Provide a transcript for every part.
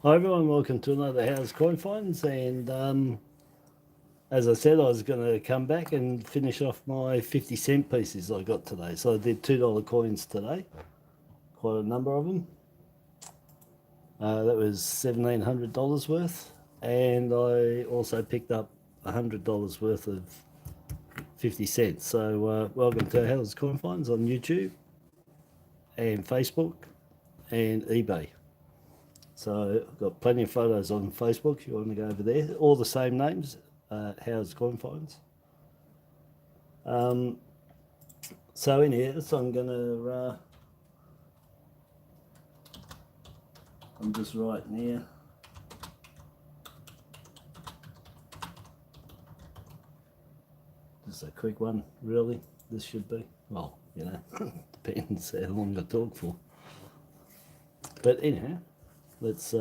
Hi everyone, welcome to another How's Coin Finds, and as I said, I was going to come back and finish off my 50-cent pieces I got today. So I did $2 coins today, quite a number of them. That was $1,700 worth, and I also picked up $100 worth of 50 cents. So welcome to How's Coin Finds on YouTube and Facebook and eBay. So I've got plenty of photos on Facebook if you want to go over there. All the same names, How's Coin Finds. So in here, so I'm gonna, I'm just writing here. Just a quick one, really. This should be, well, you know, depends how long I talk for. But anyhow, let's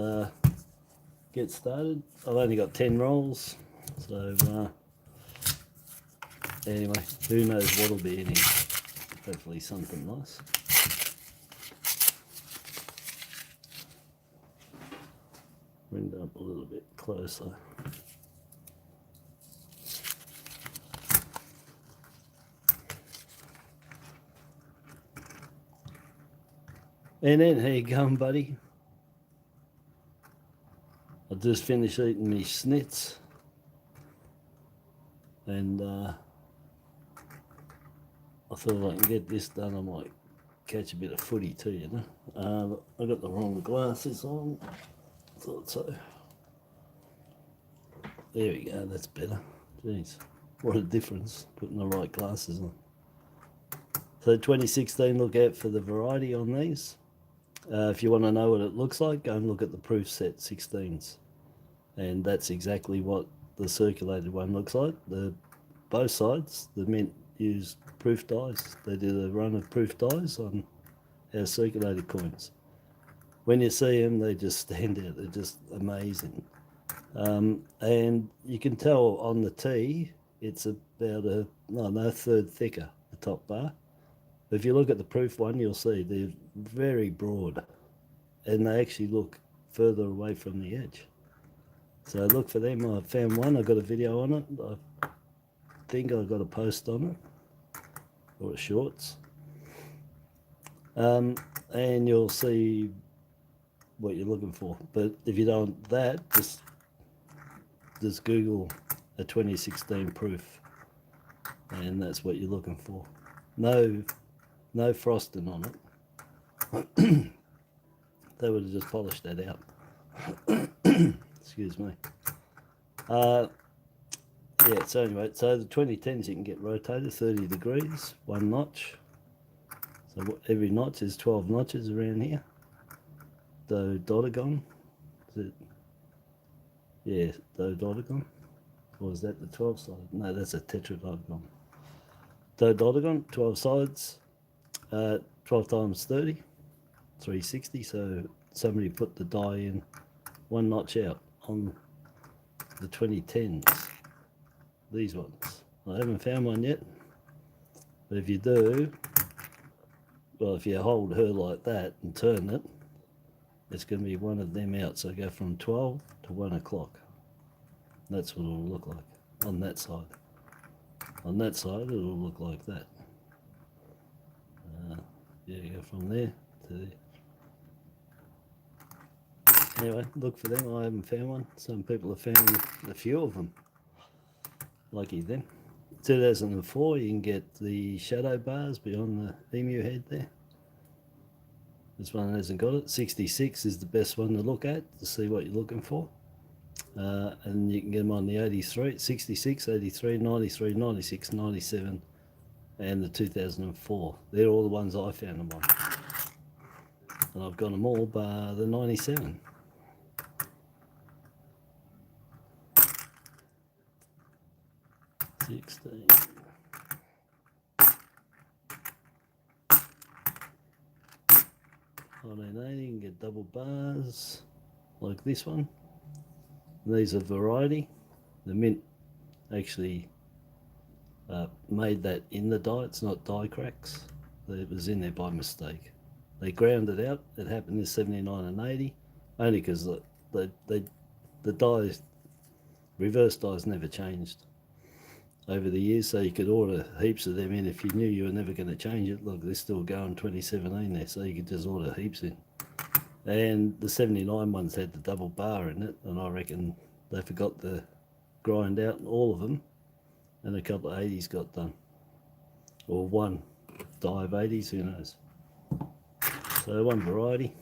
get started. I've only got 10 rolls, so anyway, who knows what'll be in here. Hopefully something nice. Bring it up a little bit closer. And then, how you going, buddy? I just finished eating my schnitz, and I thought if I can get this done, I might catch a bit of footy too, you know. I got the wrong glasses on. Thought so. There we go, that's better. Jeez, what a difference putting the right glasses on. So 2016, look out for the variety on these. If you want to know what it looks like, go and look at the proof set 16s. And that's exactly what the circulated one looks like. Both sides, the mint used proof dies. They did a run of proof dies on our circulated coins. When you see them, they just stand out. They're just amazing. And you can tell on the T, it's about a third thicker, the top bar. If you look at the proof one, you'll see they're very broad, and they actually look further away from the edge. So look for them. I found one. I got a video on it. I think I got a post on it, or a shorts. And you'll see what you're looking for. But if you don't want that, just Google a 2016 proof, and that's what you're looking for. No frosting on it. They would have just polished that out. Excuse me. Yeah, so anyway, so the 2010s you can get rotated 30 degrees, one notch. So every notch is 12 notches around here. Dodecagon. Is it? Yeah, dodecagon. Or is that the 12 side? No, that's a tetradodecagon. Dodecagon, 12 sides. 12 times 30, 360. So somebody put the die in one notch out on the 2010s. These ones. I haven't found one yet, but if you do, well, if you hold her like that and turn it, it's going to be one of them out. So go from 12 to 1 o'clock. That's what it'll look like on that side. On that side, it'll look like that. Yeah, go from there to there. Anyway, look for them. I haven't found one. Some people have found a few of them. Lucky them. 2004, you can get the shadow bars beyond the emu head there. This one hasn't got it. 66 is the best one to look at to see what you're looking for. And you can get them on the 83, 66, 83, 93, 96, 97, and the 2004. They're all the ones I found them on. And I've got them all bar the 97. $16. 1980, you can get double bars like this one. These are variety. The mint actually made that in the die. It's not die cracks. It was in there by mistake. They ground it out. It happened in 79 and 80, only because the dies, reverse dies never changed over the years, so you could order heaps of them in if you knew you were never going to change it. Look, they're still going 2017 there, so you could just order heaps in. And the 79 ones had the double bar in it, and I reckon they forgot to grind out all of them, and a couple of 80s got done, or one die of 80s, who knows. So one variety.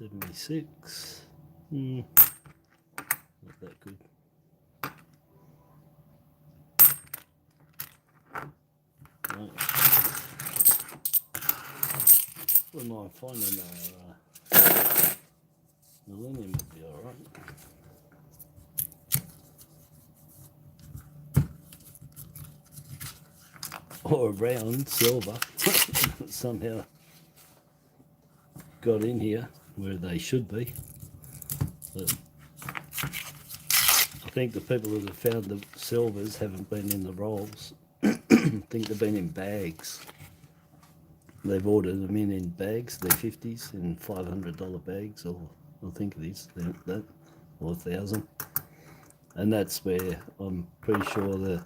$76. Not that good. Right. Wouldn't mind finding millennium would be alright. Or a round silver somehow got in here where they should be. But I think the people that have found the silvers haven't been in the rolls. I think they've been in bags. They've ordered them in bags, they're 50s, in $500 bags, or I think it is that, or 1,000. And that's where I'm pretty sure the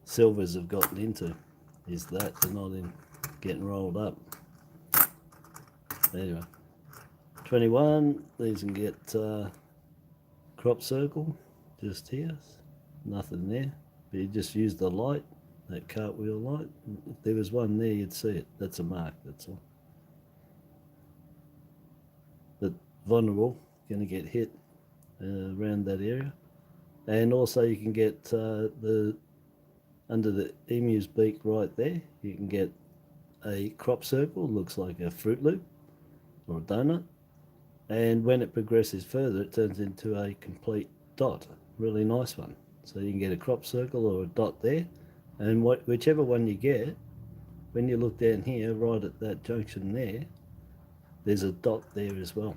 silvers have gotten into, is that they're not in getting rolled up. Anyway, 21, these can get crop circle just here, nothing there, but you just use the light, that cartwheel light. If there was one there, you'd see it. That's a mark, that's all. But vulnerable, going to get hit around that area. And also you can get under the emu's beak right there, you can get a crop circle, looks like a Fruit Loop or a donut. And when it progresses further, it turns into a complete dot, really nice one. So you can get a crop circle or a dot there. And whichever one you get, when you look down here, right at that junction there, there's a dot there as well,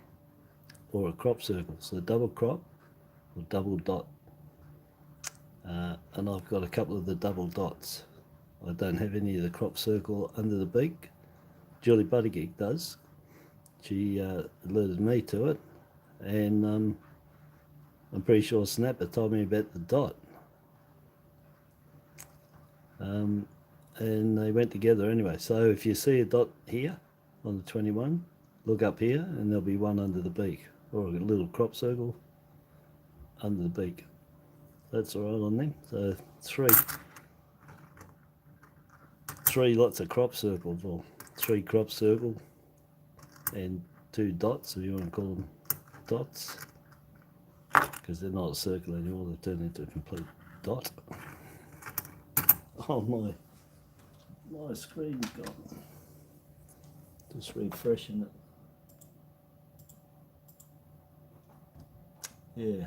or a crop circle. So double crop or double dot. And I've got a couple of the double dots. I don't have any of the crop circle under the beak. Julie Buttigieg does. She alerted me to it, and I'm pretty sure Snapper told me about the dot. And they went together anyway. So if you see a dot here on the 21, look up here and there'll be one under the beak, or a little crop circle under the beak. That's all right on them. So three lots of crop circles, or 3 crop circle and 2 dots, if you want to call them dots, because they're not a circle anymore, they turn into a complete dot. Oh, my screen's gone. Just refreshing it. Yeah.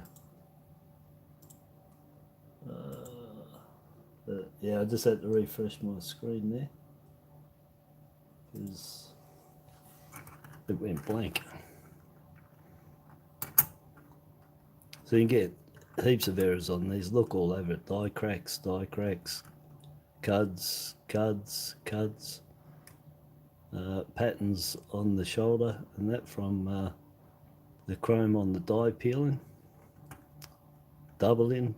Yeah, I just had to refresh my screen there because it went blank. So you can get heaps of errors on these. Look all over it. Die cracks, cuds, patterns on the shoulder, and that from the chrome on the die peeling, doubling,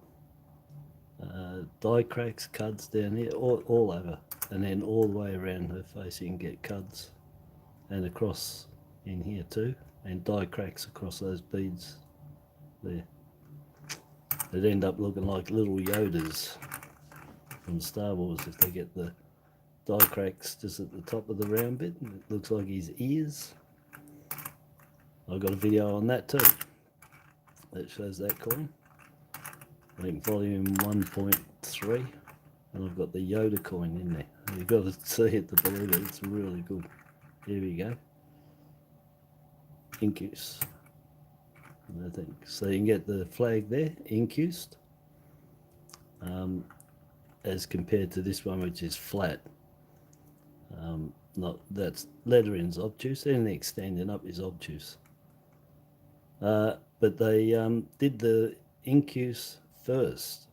die cracks, cuds down here, all over, and then all the way around her face you can get cuds, and across in here too, and die cracks across those beads there. They'd end up looking like little Yodas from Star Wars if they get the die cracks just at the top of the round bit, and it looks like his ears. I've got a video on that too that shows that coin. I think volume 1.3, and I've got the Yoda coin in there. You've got to see it to believe it. It's really good. Here we go. Incus, I think. So you can get the flag there, incused, as compared to this one, which is flat. not that's lettering's obtuse. Anything standing up is obtuse. But they did the incuse first,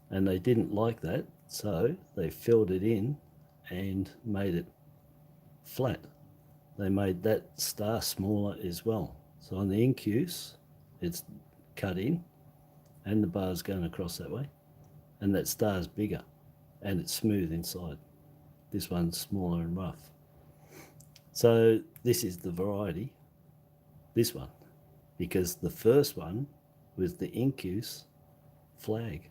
and they didn't like that, so they filled it in and made it flat. They made that star smaller as well. So on the incuse, it's cut in, and the bar's going across that way, and that star's bigger, and it's smooth inside. This one's smaller and rough. So this is the variety, this one, because the first one was the incuse flag,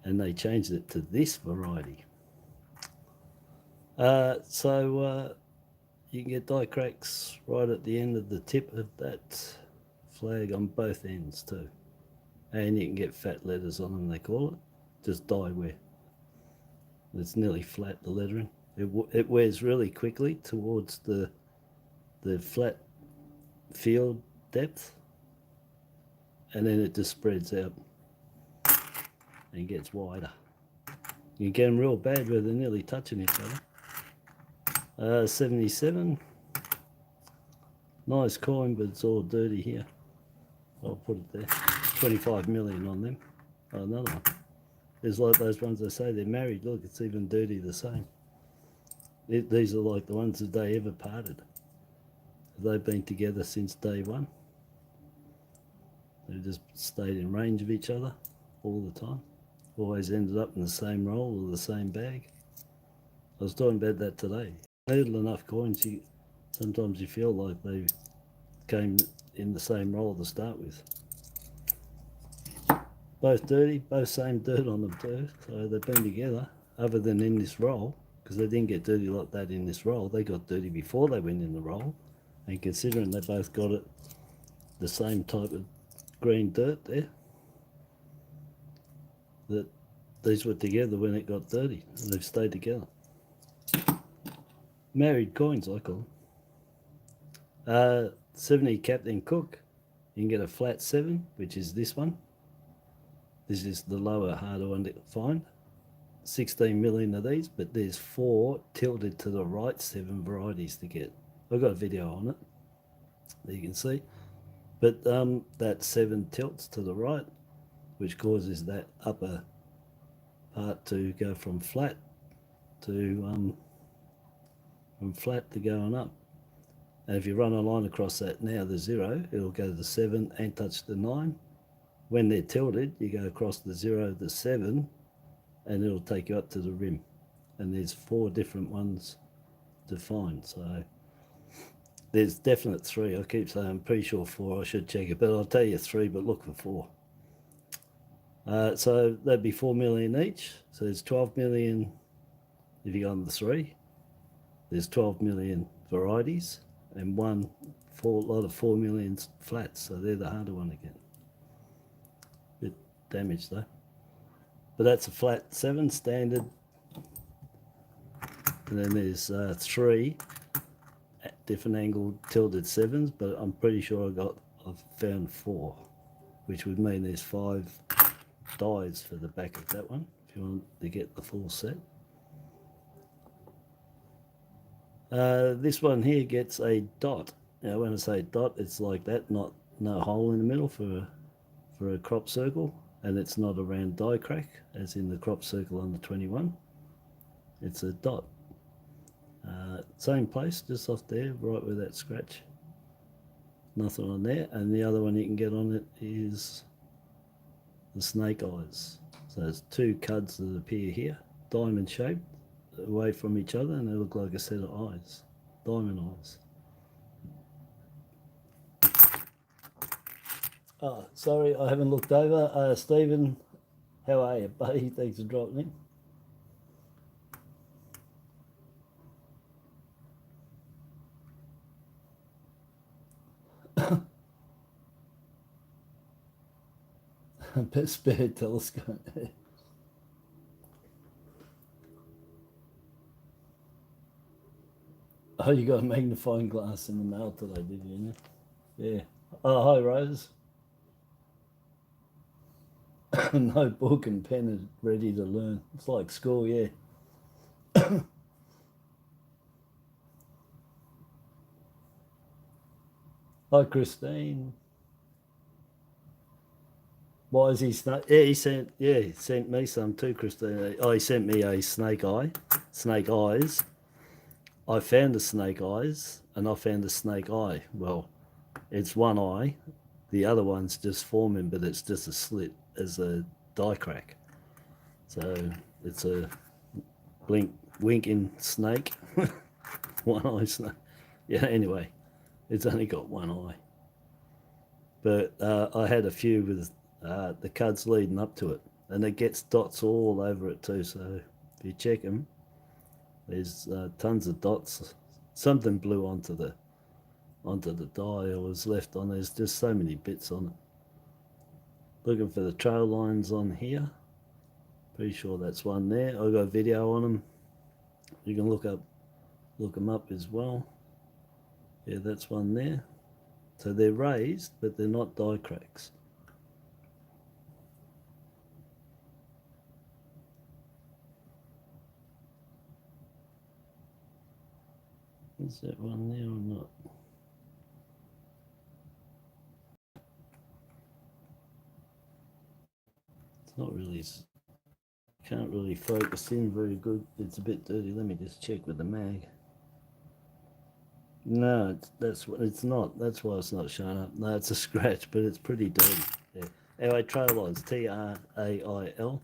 and they changed it to this variety. You can get die cracks right at the end of the tip of that flag on both ends too. And you can get fat letters on them, they call it, just die wear. It's nearly flat, the lettering. It wears really quickly towards the flat field depth, and then it just spreads out and gets wider. You get them real bad where they're nearly touching each other. 77, nice coin, but it's all dirty here. I'll put it there. 25 million on them. Oh, another one. It's like those ones they say they're married. Look, it's even dirty the same. These are like the ones that they ever parted. They've been together since day one. They just stayed in range of each other all the time. Always ended up in the same roll or the same bag. I was talking about that today. Noodle enough coins, sometimes you feel like they came in the same roll to start with. Both dirty, both same dirt on them too, so they've been together, other than in this roll, because they didn't get dirty like that in this roll. They got dirty before they went in the roll, and considering they both got it the same type of green dirt there, that these were together when it got dirty, and they've stayed together. Married coins, I call them. 70 Captain Cook, you can get a flat 7, which is this one. This is the lower, harder one to find. 16 million of these, but there's 4 tilted to the right 7 varieties to get. I've got a video on it that you can see. But that 7 tilts to the right, which causes that upper part to go from flat to going up. And if you run a line across that now, the 0, it'll go to the 7 and touch the 9. When they're tilted, you go across the 0, the 7, and it'll take you up to the rim. And there's 4 different ones to find. So there's definite 3. I keep saying I'm pretty sure 4. I should check it, but I'll tell you 3, but look for 4. So that'd be 4 million each. So there's 12 million if you go on the 3. There's 12 million varieties and lot of 4 million flats. So they're the harder one again. Bit damaged though. But that's a flat 7 standard. And then there's 3 at different angle tilted 7s, but I'm pretty sure I've found 4, which would mean there's 5 dies for the back of that one if you want to get the full set. This one here gets a dot. Now when I say dot, it's like that, no hole in the middle for a crop circle, and it's not a round die crack as in the crop circle on the 21. It's a dot. Same place, just off there, right where that scratch. Nothing on there. And the other one you can get on it is the snake eyes. So there's 2 cuds that appear here, diamond shaped, away from each other, and they look like a set of eyes, diamond eyes. Oh, sorry, I haven't looked over. Stephen, how are you, buddy? Thanks for dropping in. Spare telescope. Oh, you got a magnifying glass in the mail today, did you? Yeah. Oh, hi, Rose. No book and pen is ready to learn. It's like school, yeah. Hi, Christine. Why is he snake? Yeah, he sent me some too, Christine. Oh, he sent me a snake eyes. I found the snake eyes, and I found the snake eye. Well, it's one eye, the other one's just forming, but it's just a slit as a die crack. So it's a winking snake, one eye snake. Yeah. Anyway, it's only got one eye. But I had a few with the cuds leading up to it, and it gets dots all over it too. So if you check them, there's tons of dots. Something blew onto the die or was left on. There's just so many bits on it. Looking for the trail lines on here. Pretty sure that's one there. I've got a video on them. You can look them up as well. Yeah, that's one there. So they're raised, but they're not die cracks. Is that one there or not? It's not really, can't really focus in very good. It's a bit dirty. Let me just check with the mag. No, it's not. That's why it's not showing up. No, it's a scratch, but it's pretty dirty. Yeah. Anyway, trail lines, TRAIL.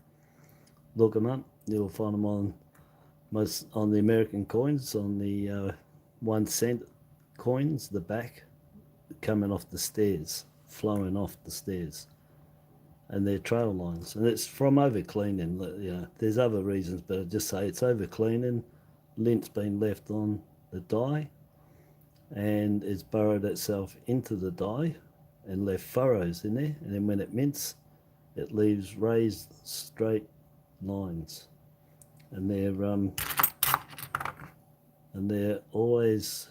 Look them up. You'll find them on the American coins, on the 1 cent coins, the back coming off the stairs, flowing off the stairs, and they're trail lines. And it's from over cleaning. You know, there's other reasons, but I just say it's over cleaning. Lint's been left on the die, and it's burrowed itself into the die and left furrows in there, and then when it mints, it leaves raised straight lines, and they're always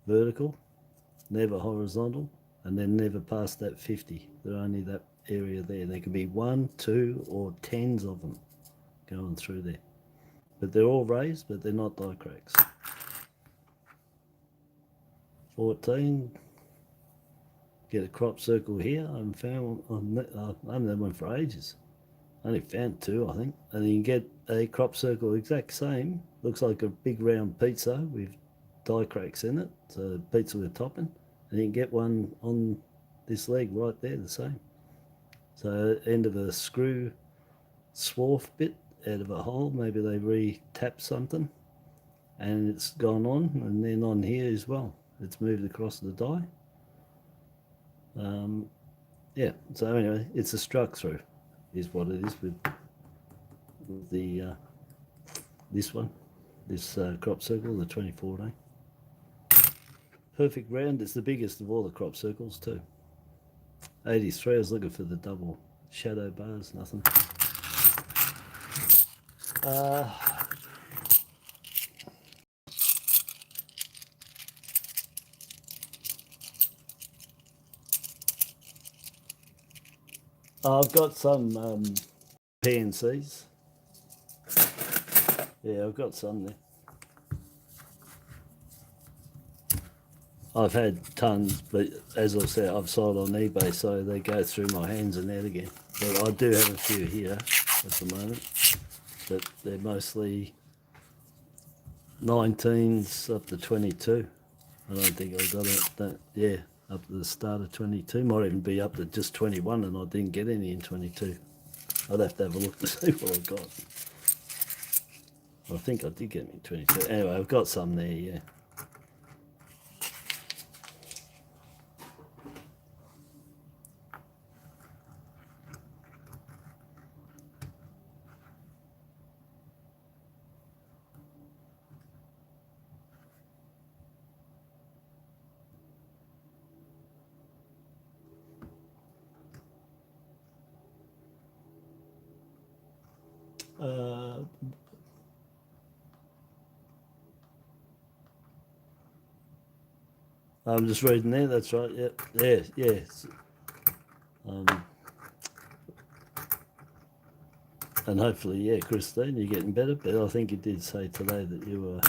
vertical, never horizontal, and then never past that 50. They're only that area there. There could be 1, 2, or tens of them going through there, but they're all raised, but they're not die cracks. 14. Get a crop circle here. I haven't had one for ages. I only found 2, I think. And you can get a crop circle exact same. Looks like a big round pizza with die cracks in it. So pizza with topping. And you can get one on this leg right there, the same. So end of a screw swarf bit out of a hole. Maybe they re-tapped something and it's gone on. And then on here as well, it's moved across the die. Yeah, so anyway, it's a struck through is what it is with the this one, this crop circle, the 2014. Perfect round. It's the biggest of all the crop circles too. 83. I was looking for the double shadow bars. Nothing. I've got some PNCs. Yeah, I've got some there. I've had tons, but as I said, I've sold on eBay, so they go through my hands and out again. But I do have a few here at the moment, but they're mostly 19s up to 22. I don't think I got it. Yeah, up to the start of 22. Might even be up to just 21, and I didn't get any in 22. I'd have to have a look to see what I got. I think I did get me in 22. Anyway, I've got some there, yeah. I'm just reading there. That's right. Yep. Yeah. And hopefully, yeah, Christine, you're getting better. But I think you did say today that you were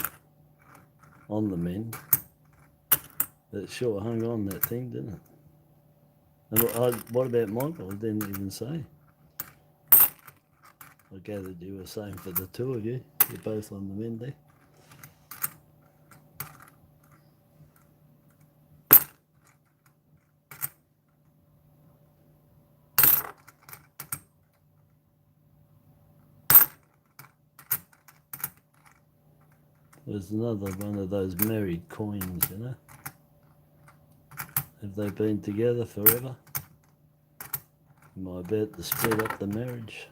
on the mend. It sure hung on that thing, didn't it? And what about Michael? I didn't even say. I gathered you were saying for the two of you. You're both on the mend there. There's another one of those married coins, you know. Have they been together forever? Am I about to split up the marriage?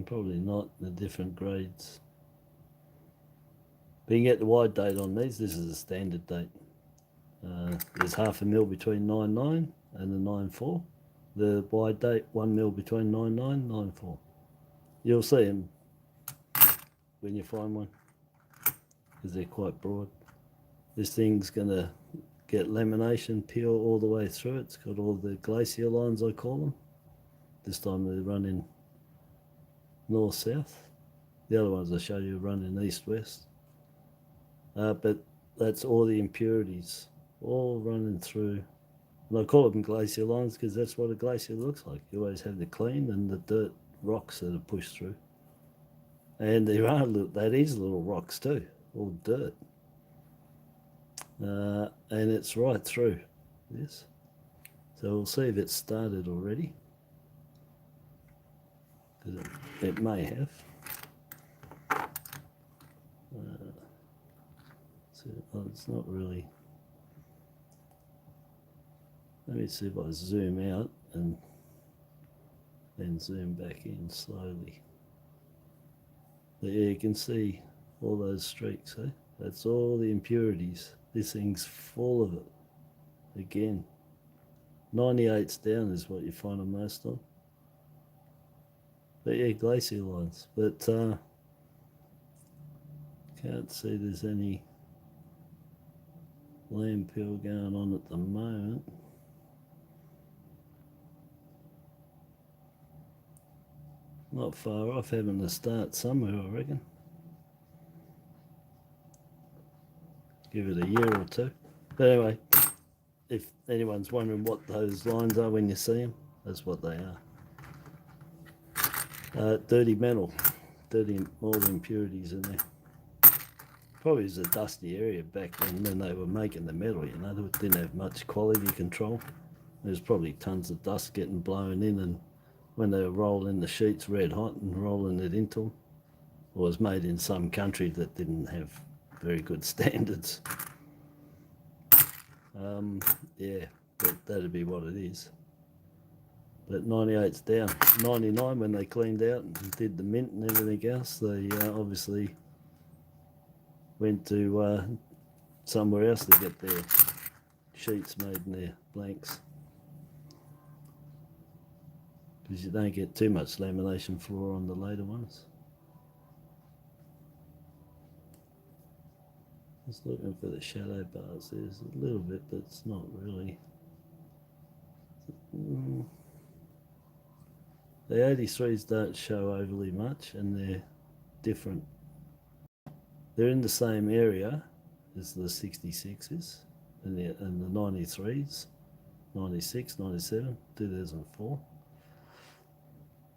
Probably not, the different grades. But you can get the wide date on these. This is a standard date. There's 0.5 mil between 9.9 and the 9.4. The wide date, 1 mil between 9.9 and 9.4. You'll see them when you find one, because they're quite broad. This thing's going to get lamination peel all the way through. It's got all the glacier lines, I call them. This time they're running north-south. The other ones I showed you are running east-west. But that's all the impurities, all running through. And I call them glacier lines because that's what a glacier looks like. You always have the clean and the dirt rocks that are pushed through. And there are that is little rocks too, all dirt. And it's right through this. So we'll see if it's started already. Because it may have. So it's not really. Let me see if I zoom out and then zoom back in slowly. But yeah, you can see all those streaks, eh? That's all the impurities. This thing's full of it. Again, 98's down is what you find on most of them. But yeah, glacier lines. But can't see there's any land peel going on at the moment. Not far off having to start somewhere, I reckon. Give it a year or two. But anyway, if anyone's wondering what those lines are when you see them, that's what they are. Dirty metal, all the impurities in there. Probably was a dusty area back when they were making the metal, you know, they didn't have much quality control. There's probably tons of dust getting blown in, and when they were rolling the sheets red hot and rolling it into them, it was made in some country that didn't have very good standards. Yeah, but that'd be what it is. But 98's down. 99, when they cleaned out and did the mint and everything else, they obviously went to somewhere else to get their sheets made in their blanks. Because you don't get too much lamination floor on the later ones. Just looking for the shadow bars. There's a little bit, but it's not really. The 83s don't show overly much, and they're different. They're in the same area as the 66s and the 93s, 96, 97, 2004.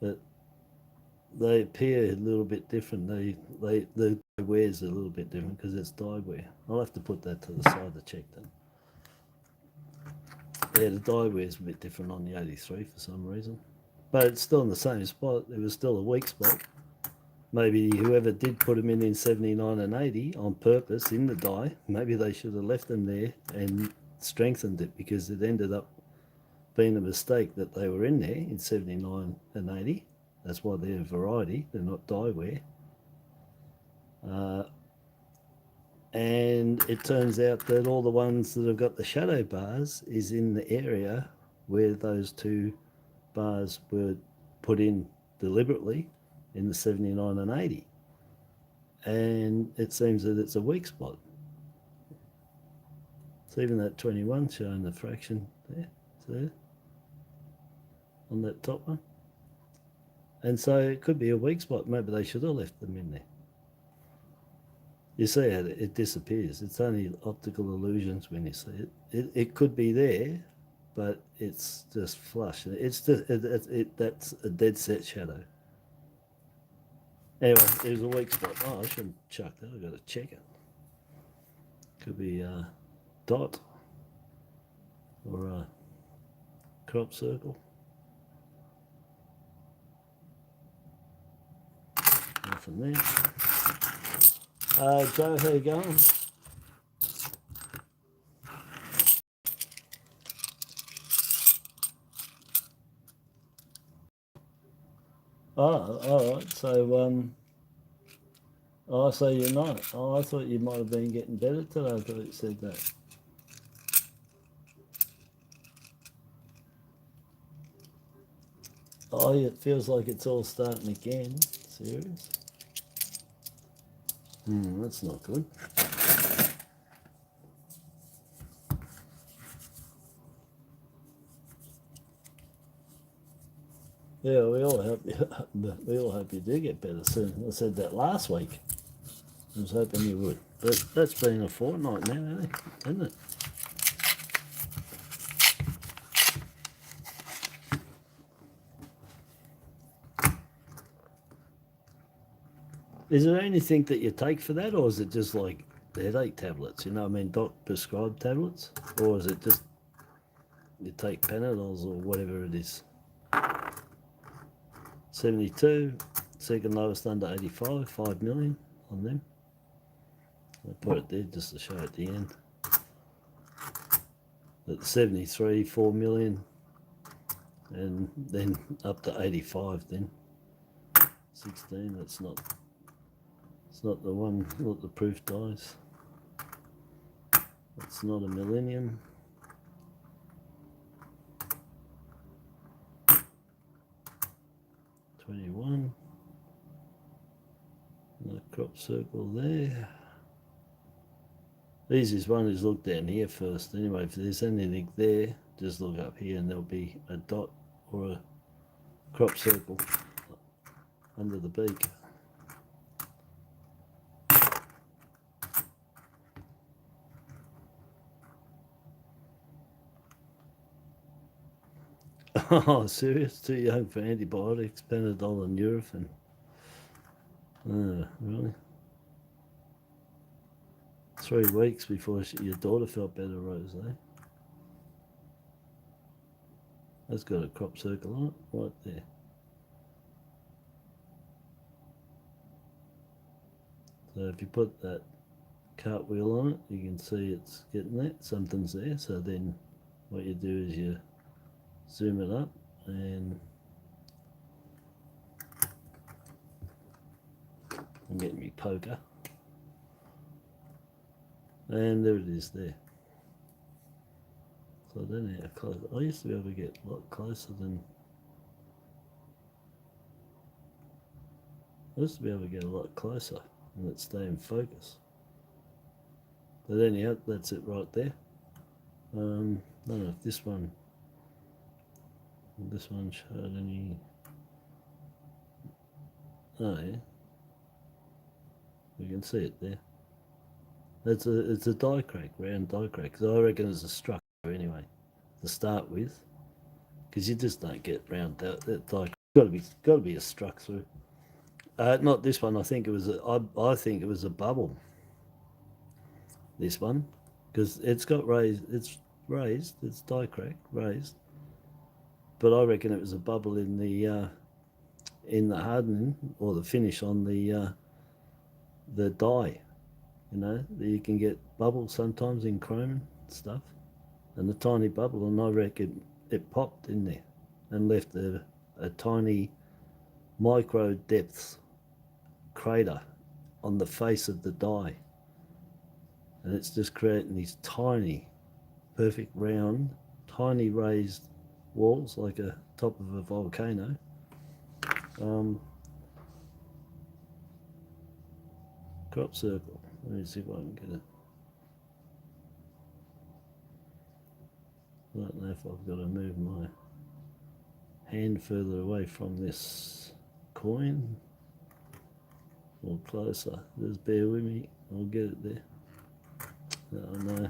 But they appear a little bit different. The wear's a little bit different because it's dye wear. I'll have to put that to the side to check that. Yeah, the dye wear's a bit different on the 83 for some reason. But it's still in the same spot. It was still a weak spot. Maybe whoever did put them in 79 and 80 on purpose in the dye, maybe they should have left them there and strengthened it, because it ended up being a mistake that they were in there in 79 and 80. That's why they're a variety, they're not dye wear. And it turns out that all the ones that have got the shadow bars is in the area where those two bars were put in deliberately in the 79 and 80. And it seems that it's a weak spot. So even that 21 showing the fraction there, on that top one. And so it could be a weak spot. Maybe they should have left them in there. You see how it disappears. It's only optical illusions when you see it. It could be there, but it's just flush. It's just that's a dead set shadow. Anyway, there's a weak spot. Oh, I shouldn't chuck that. I've got to check it. Could be a dot or a crop circle. Nothing there. Joe, how you going? Oh, all right. So, oh, so you're not. Oh, I thought you might have been getting better today. I thought it said that. Oh, it feels like it's all starting again. Serious? That's not good. Yeah, we all hope you do get better soon. I said that last week. I was hoping you would. But that's been a fortnight now, hasn't it? Is there anything that you take for that, or is it just like headache tablets? You know, I mean, doc prescribed tablets, or is it just you take Panadols or whatever it is? 72, second lowest under 85, 5 million on them. I put it there just to show at the end. At 73, 4 million, and then up to 85. Then 16. That's not. It's not the one. Not the proof dies. It's not a millennium. $21. The crop circle there. The easiest one is look down here first. Anyway, if there's anything there, just look up here and there'll be a dot or a crop circle under the beak. Oh, serious? Too young for antibiotics, Panadol and Nurofen. Really? 3 weeks before your daughter felt better, Rose, eh? That's got a crop circle on it, right there. So if you put that cartwheel on it, you can see it's getting that. Something's there. So then what you do is you zoom it up and I'm getting me poker. And there it is there. So I don't know how close. I used to be able to get a lot closer than. I used to be able to get a lot closer and it stay in focus. But anyhow, that's it right there. I don't know if this one showed any. Oh yeah, you can see it there. It's a die crack, round die crack. Because I reckon it's a structure anyway to start with, because you just don't get round that die. Got to be a struck through. Not this one. I think it was I think it was a bubble. This one, because it's got raised. It's raised. It's die crack raised. But I reckon it was a bubble in the hardening or the finish on the die. You know, you can get bubbles sometimes in chrome stuff, and the tiny bubble, and I reckon it popped in there and left a tiny micro depth crater on the face of the die, and it's just creating these tiny, perfect round, tiny raised walls like a top of a volcano. Crop circle. Let me see if I can get it. I don't know if I've got to move my hand further away from this coin or closer. Just bear with me. I'll get it there. Oh no.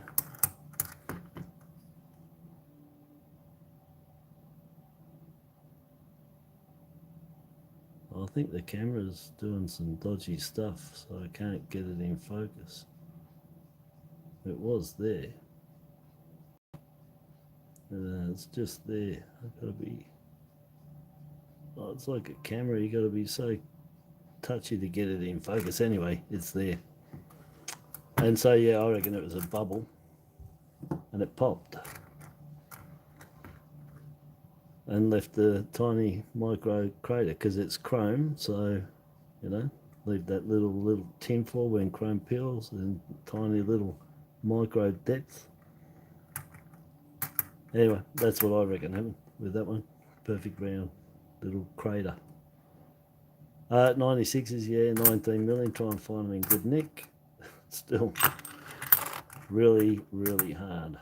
I think the camera's doing some dodgy stuff, so I can't get it in focus. It was there. It's just there. I've got to be... Oh, it's like a camera, you got to be so touchy to get it in focus. Anyway, it's there. And so, yeah, I reckon it was a bubble, and it popped. And left a tiny micro crater, because it's chrome, so, you know, leave that little tin foil when chrome peels, and tiny little micro depth. Anyway, that's what I reckon happened with that one. Perfect round little crater. 96s, yeah, 19 million. Try and find them in good nick. Still really, really hard.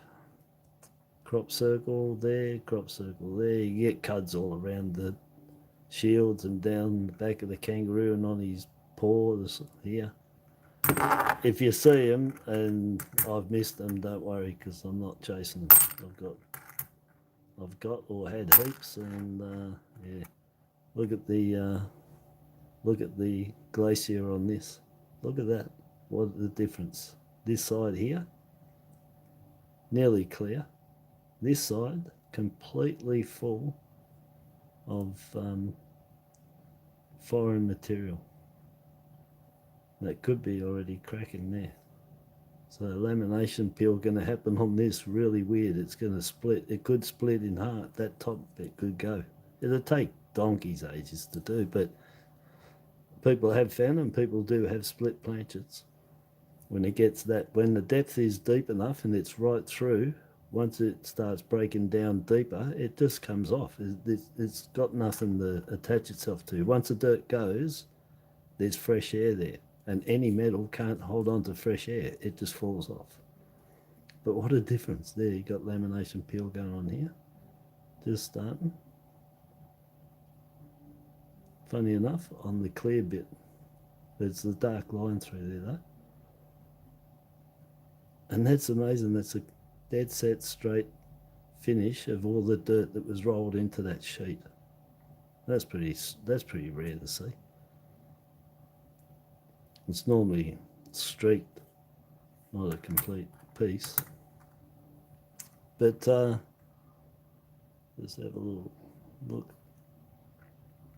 Crop circle there, crop circle there. You get cuds all around the shields and down the back of the kangaroo and on his paws here. If you see them and I've missed them, don't worry, because I'm not chasing them. I've got or had heaps, and yeah. Look at the glacier on this. Look at that. What the difference? This side here, nearly clear. This side, completely full of foreign material. That could be already cracking there. So lamination peel going to happen on this, really weird. It's going to split. It could split in half. That top bit could go. It'll take donkey's ages to do, but people have found them. People do have split planchets. When it gets that, when the depth is deep enough and it's right through, once it starts breaking down deeper, it just comes off. It's got nothing to attach itself to. Once the dirt goes, there's fresh air there. And any metal can't hold on to fresh air. It just falls off. But what a difference. There, you got lamination peel going on here. Just starting. Funny enough, on the clear bit, there's the dark line through there though. And that's amazing. That's a dead set straight finish of all the dirt that was rolled into that sheet. That's pretty rare to see. It's normally streaked, not a complete piece. But let's have a little look.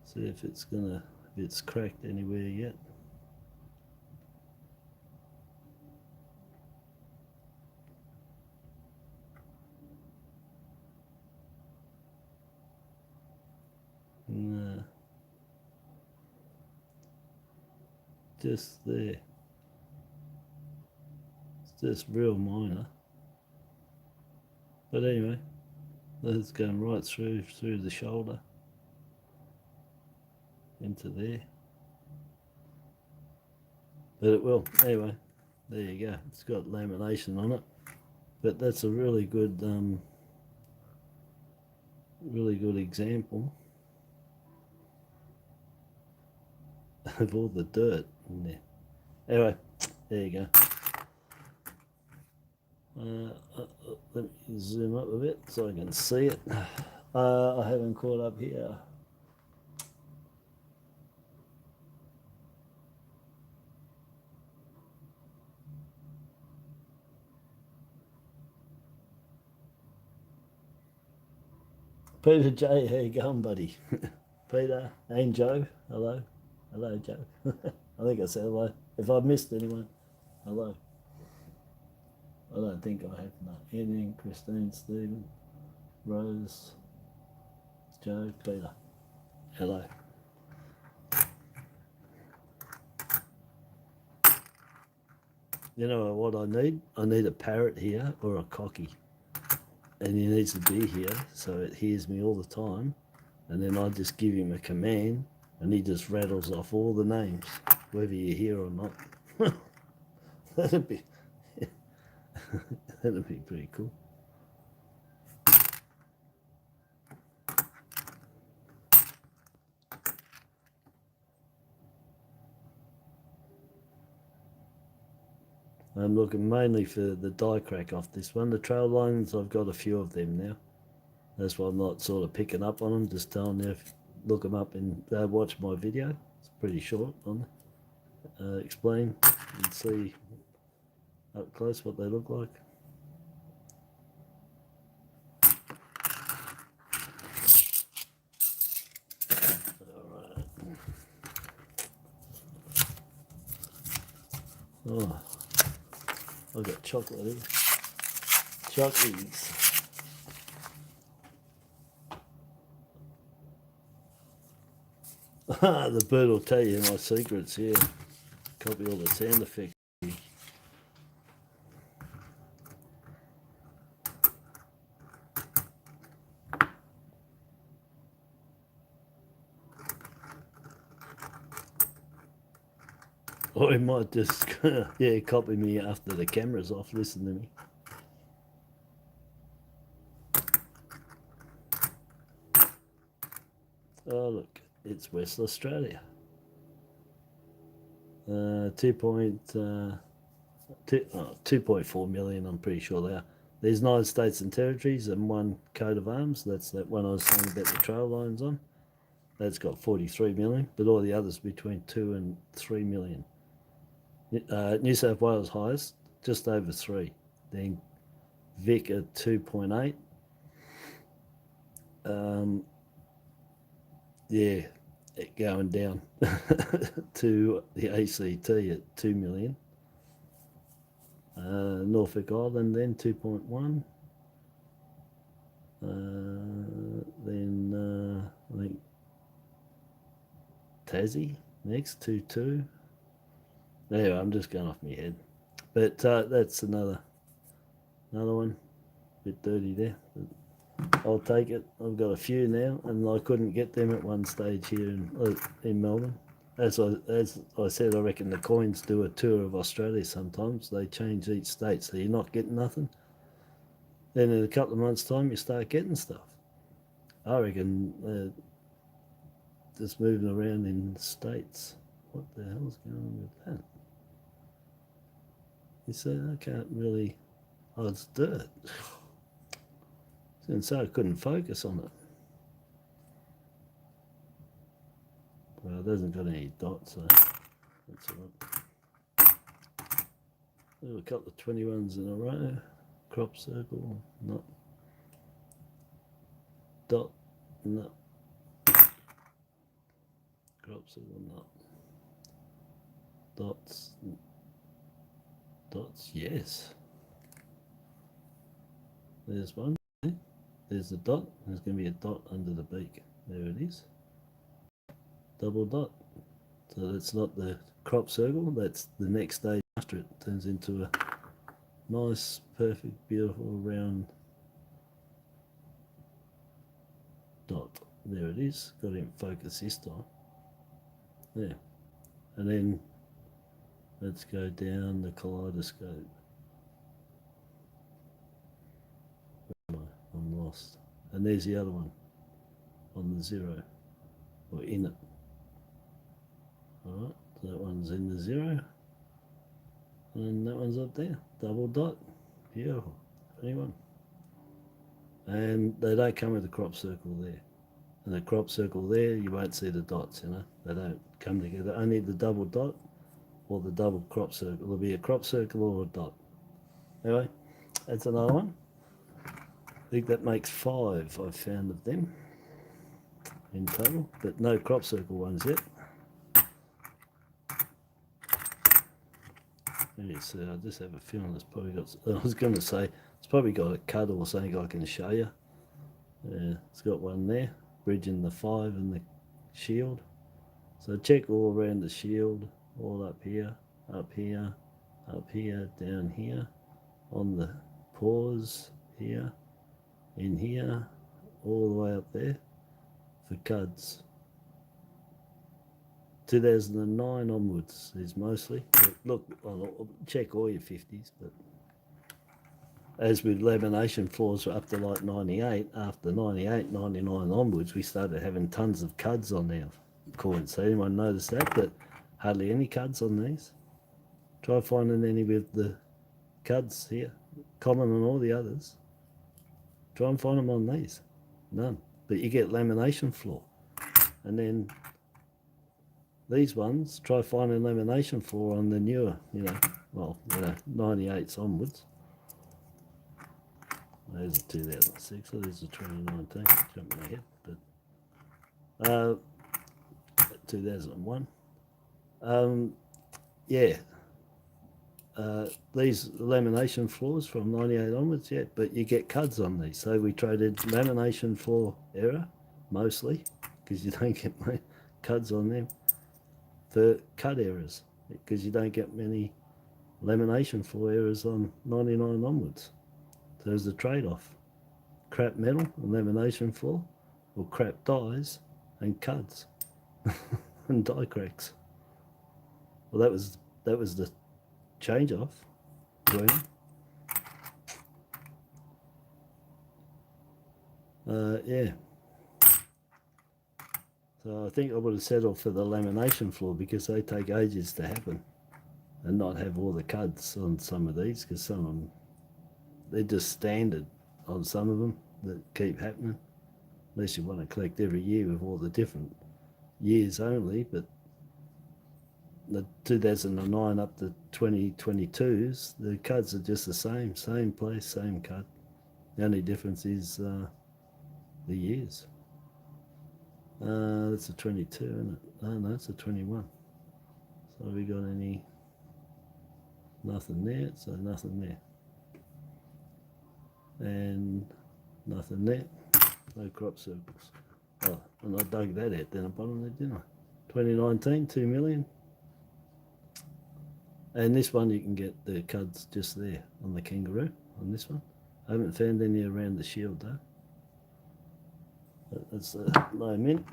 See if it's cracked anywhere yet. No. Just there. It's just real minor. But anyway, that's going right through the shoulder into there. But it will. Anyway, there you go. It's got lamination on it. But that's a really good example of all the dirt in there. Anyway, there you go. Let me zoom up a bit so I can see it. I haven't caught up here. Peter J, how you going, buddy? Peter and Joe, hello. Hello, Joe. I think I said hello. If I've missed anyone, hello. I don't think I have. No. Anything, Christine, Stephen, Rose, Joe, Peter. Hello. You know what I need? I need a parrot here or a cocky. And he needs to be here so it hears me all the time. And then I just give him a command and he just rattles off all the names, whether you're here or not. That'd be pretty cool. I'm looking mainly for the die crack off this one. The trail lines, I've got a few of them now. That's why I'm not sort of picking up on them, just telling you, look them up and watch my video. It's pretty short on explain and see up close what they look like. Alright. Oh, I've got chocolate here. Chocolates. The bird will tell you my secrets here. Copy all the sound effects. Or he might just, yeah, copy me after the camera's off, listen to me. Oh look, it's West Australia. 2.4 million, I'm pretty sure they are. There's 9 states and territories and 1 coat of arms. That's that one I was saying about the trail lines on. That's got 43 million, but all the others between 2 and 3 million. New South Wales highest, just over 3. Then Vic at 2.8. Yeah, going down to the ACT at 2 million. Norfolk Island then 2.1. Then I think Tassie next 2.2. Anyway, I'm just going off my head, but that's another one. Bit dirty there. But I'll take it. I've got a few now, and I couldn't get them at one stage here in Melbourne. As I said, I reckon the coins do a tour of Australia sometimes. They change each state, so you're not getting nothing. Then in a couple of months' time, you start getting stuff. I reckon just moving around in states. What the hell's going on with that? You see, I can't really... Oh, it's dirt. And so I couldn't focus on it. Well, it hasn't got any dots, so that's all right. There were a couple of 21s in a row. Crop circle, not. Dot, no. Crop circle, not. Dots, yes. There's one. There's a dot. There's going to be a dot under the beak. There it is. Double dot. So that's not the crop circle. That's the next stage after it. Turns into a nice, perfect, beautiful, round dot. There it is. Got it in focus this time. There. And then let's go down the kaleidoscope. I'm lost. And there's the other one on the 0, or in it. Alright, so that one's in the 0. And that one's up there. Double dot. Beautiful. Anyone. And they don't come with a crop circle there. And the crop circle there, you won't see the dots, you know. They don't come together. Only the double dot or the double crop circle. There'll be a crop circle or a dot. Anyway, that's another one. I think that makes 5 I've found of them in total, but no crop circle ones yet. Yeah, so I just have a feeling it's probably got, I was going to say, it's probably got a cut or something I can show you. Yeah, it's got one there, bridging the 5 and the shield. So check all around the shield, all up here, up here, up here, down here, on the paws here, in here, all the way up there for cuds. 2009 onwards is mostly. But look, I'll check all your 50s, but as with lamination floors up to like 98, after 98, 99 onwards, we started having tons of cuds on our coins. So anyone noticed that? But hardly any cuds on these. Try finding any with the cuds here, common on all the others. Try and find them on these. None. But you get lamination flaw. And then these ones, try finding lamination flaw on the newer, 98s onwards. There's a 2006, so there's a 2019, jumping ahead, but 2001. These lamination floors from 98 onwards, yeah, but you get cuds on these. So we traded lamination floor error, mostly, because you don't get cuds on them, for cut errors, because you don't get many lamination floor errors on 99 onwards. So there's a trade-off. Crap metal and lamination floor, or crap dies and cuds and die cracks. Well, that was the change off. Yeah. So I think I would have settled for the lamination floor because they take ages to happen and not have all the cuds on some of these, because some of them, they're just standard on some of them that keep happening, unless you want to collect every year with all the different years only. But the 2009 up to 2022s, the cuds are just the same place, same cud. The only difference is the years. That's a 22, isn't it? Oh no, it's a 21. So have we got any? Nothing there, so nothing there. And nothing there. No crop circles. Oh, and I dug that out down the bottom there, didn't I? 2019, 2 million. And this one you can get the cuds just there on the kangaroo, on this one. I haven't found any around the shield though. That's a low mint.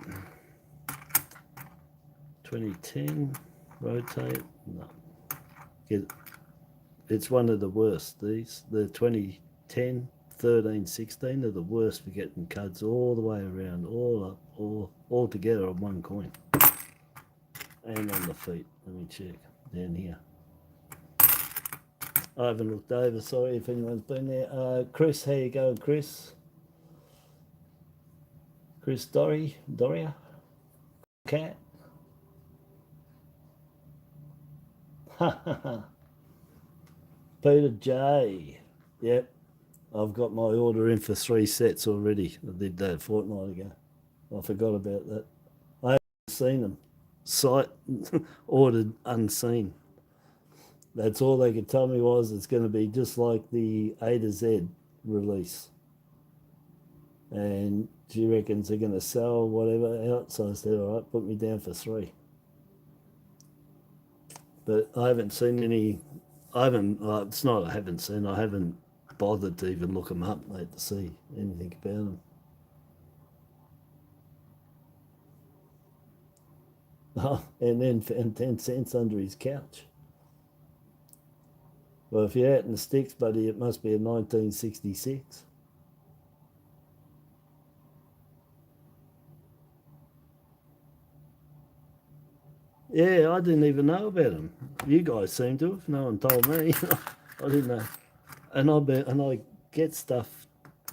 2010, rotate, no. It's one of the worst, these. The 2010, 13, 16 are the worst for getting cuds all the way around, all up, all together on one coin. And on the feet, let me check, down here. I haven't looked over, sorry if anyone's been there. Chris, how you going, Chris? Chris Doria? Cat? Peter J. Yep, I've got my order in for 3 sets already. I did that a fortnight ago. I forgot about that. I haven't seen them. Sight ordered unseen. That's all they could tell me was it's going to be just like the A to Z release. And she reckons they're going to sell whatever out. So I said, all right, put me down for 3. But I haven't seen any. It's not I haven't seen. I haven't bothered to even look them up, mate, to see anything about them. Oh, and then found 10 cents under his couch. Well, if you're out in the sticks, buddy, it must be a 1966. Yeah, I didn't even know about them. You guys seem to have. No one told me. I didn't know. And I get stuff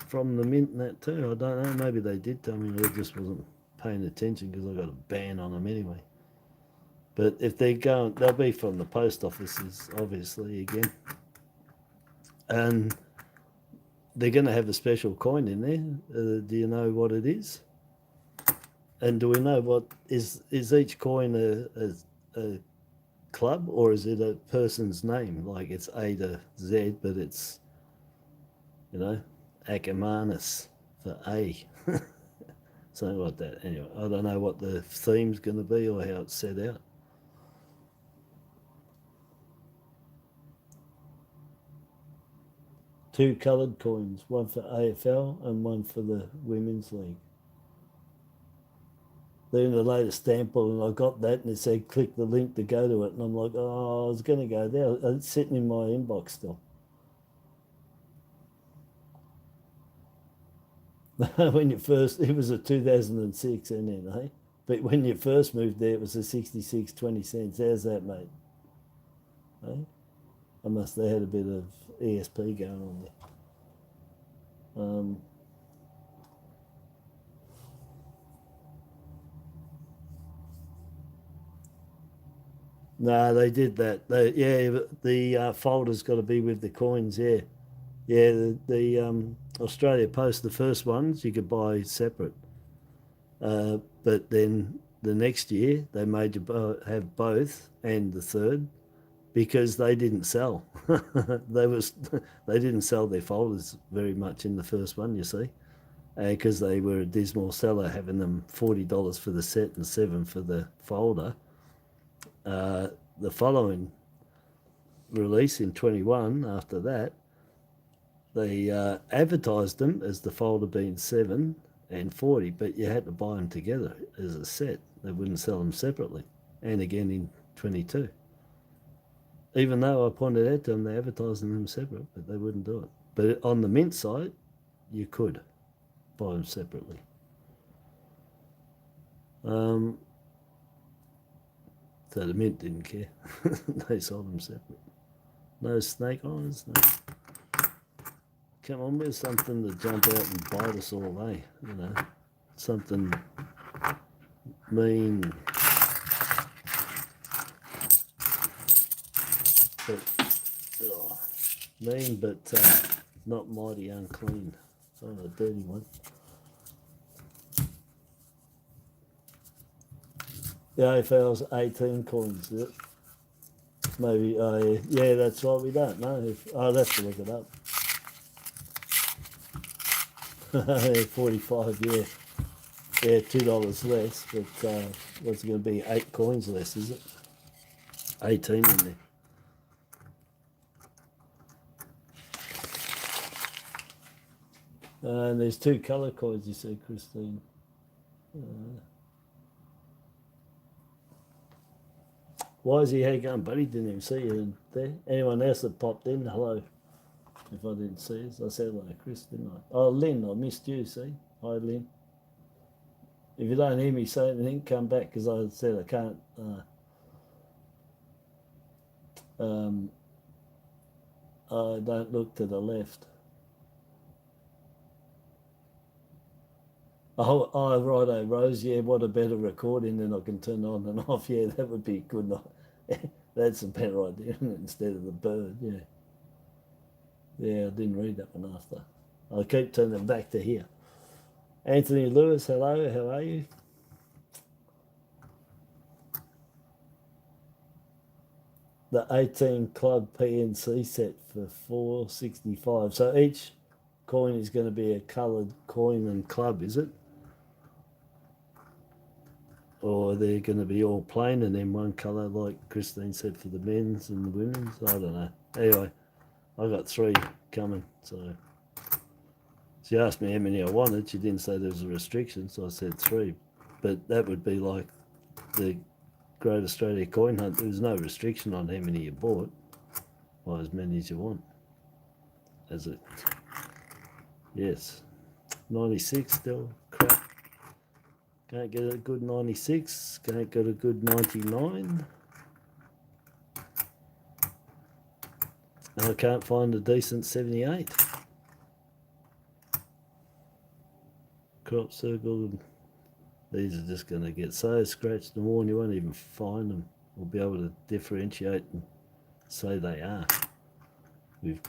from the mint and that too. I don't know. Maybe they did tell me. I just wasn't paying attention because I got a ban on them anyway. But if they're going, they'll be from the post offices, obviously, again. And they're going to have a special coin in there. Do you know what it is? And do we know what is each coin a club, or is it a person's name? Like it's A to Z, but it's, Akermanis for A. Something like that. Anyway, I don't know what the theme's going to be or how it's set out. Two coloured coins, one for AFL and one for the Women's League. They're in the latest sample, and I got that, and it said click the link to go to it, and I'm like, oh, I was going to go there. It's sitting in my inbox still. When you first, it was a 2006 NNA, but when you first moved there, it was a 66 20 cents. How's that, mate? Hey? I must have had a bit of ESP going on there. No, they did that. The folder's got to be with the coins. Yeah, the Australia Post, the first ones you could buy separate, but then the next year they made you have both and the third because they didn't sell. They didn't sell their folders very much in the first one, you see, because they were a dismal seller, having them $40 for the set and $7 for the folder. The following release in 21, after that, they advertised them as the folder being $7 and $40, but you had to buy them together as a set. They wouldn't sell them separately. And again in 22. Even though I pointed out to them, they're advertising them separate, but they wouldn't do it. But on the Mint site, you could buy them separately. So the Mint didn't care. They sold them separate. No snake eyes. No. Come on, with something to jump out and bite us all, eh? You know, something mean. Mean, but not mighty unclean. Oh, a dirty one. The AFL's 18 coins, is it? Maybe, yeah, that's right, we don't know. I'll have to look it up. 45, yeah. Yeah, $2 less, but what's it going to be? 8 coins less, is it? 18 in there. And there's 2 colour coins, you see, Christine. Why is he how you going, buddy? Didn't even see you there. Anyone else that popped in, hello. If I didn't see us, I said hello, Chris, didn't I? Oh, Lynn, I missed you, see? Hi, Lynn. If you don't hear me say anything, come back, because I said I can't. I don't look to the left. Oh, righto, Rose. Yeah, what a better recording, then I can turn on and off. Yeah, that would be good. That's a better idea, isn't it? Instead of the bird. Yeah. Yeah, I didn't read that one after. I'll keep turning back to here. Anthony Lewis, hello. How are you? The 18 club PNC set for $4.65. So each coin is going to be a coloured coin and club, is it? Or they're going to be all plain and then one colour, like Christine said, for the men's and the women's? I don't know. Anyway, I got 3 coming. So she asked me how many I wanted. She didn't say there was a restriction, so I said 3. But that would be like the Great Australia Coin Hunt. There's no restriction on how many you bought. Buy as many as you want. As it. Yes. 96 still crap. Can't get a good 96. Can't get a good 99. And I can't find a decent 78. Crop circle. These are just going to get so scratched and worn you won't even find them or be able to differentiate and say they are. We've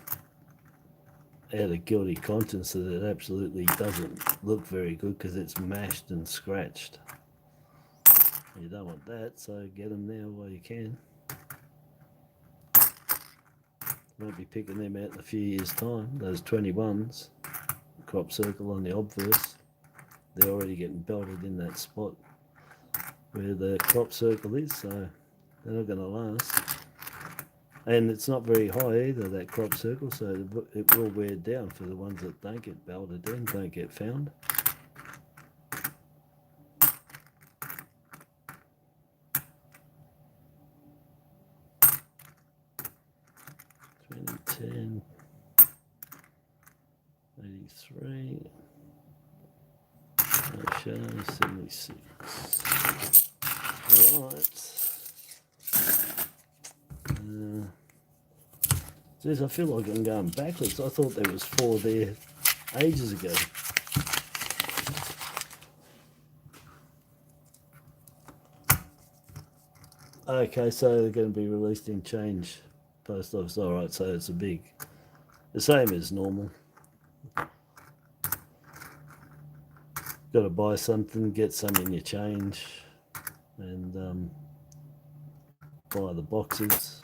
had a guilty conscience that it absolutely doesn't look very good because it's mashed and scratched. You don't want that, so get them now while you can. Won't be picking them out in a few years' time. Those 21s, crop circle on the obverse, they're already getting belted in that spot where the crop circle is, so they're not going to last. And it's not very high either, that crop circle, so it will wear down for the ones that don't get belted in, don't get found. $20.10, 83, no show, 76. All right. Jeez, I feel like I'm going backwards. I thought there was 4 there ages ago. Okay, so they're going to be released in change post office. All right, so it's the same as normal. Got to buy something, get some in your change, and buy the boxes.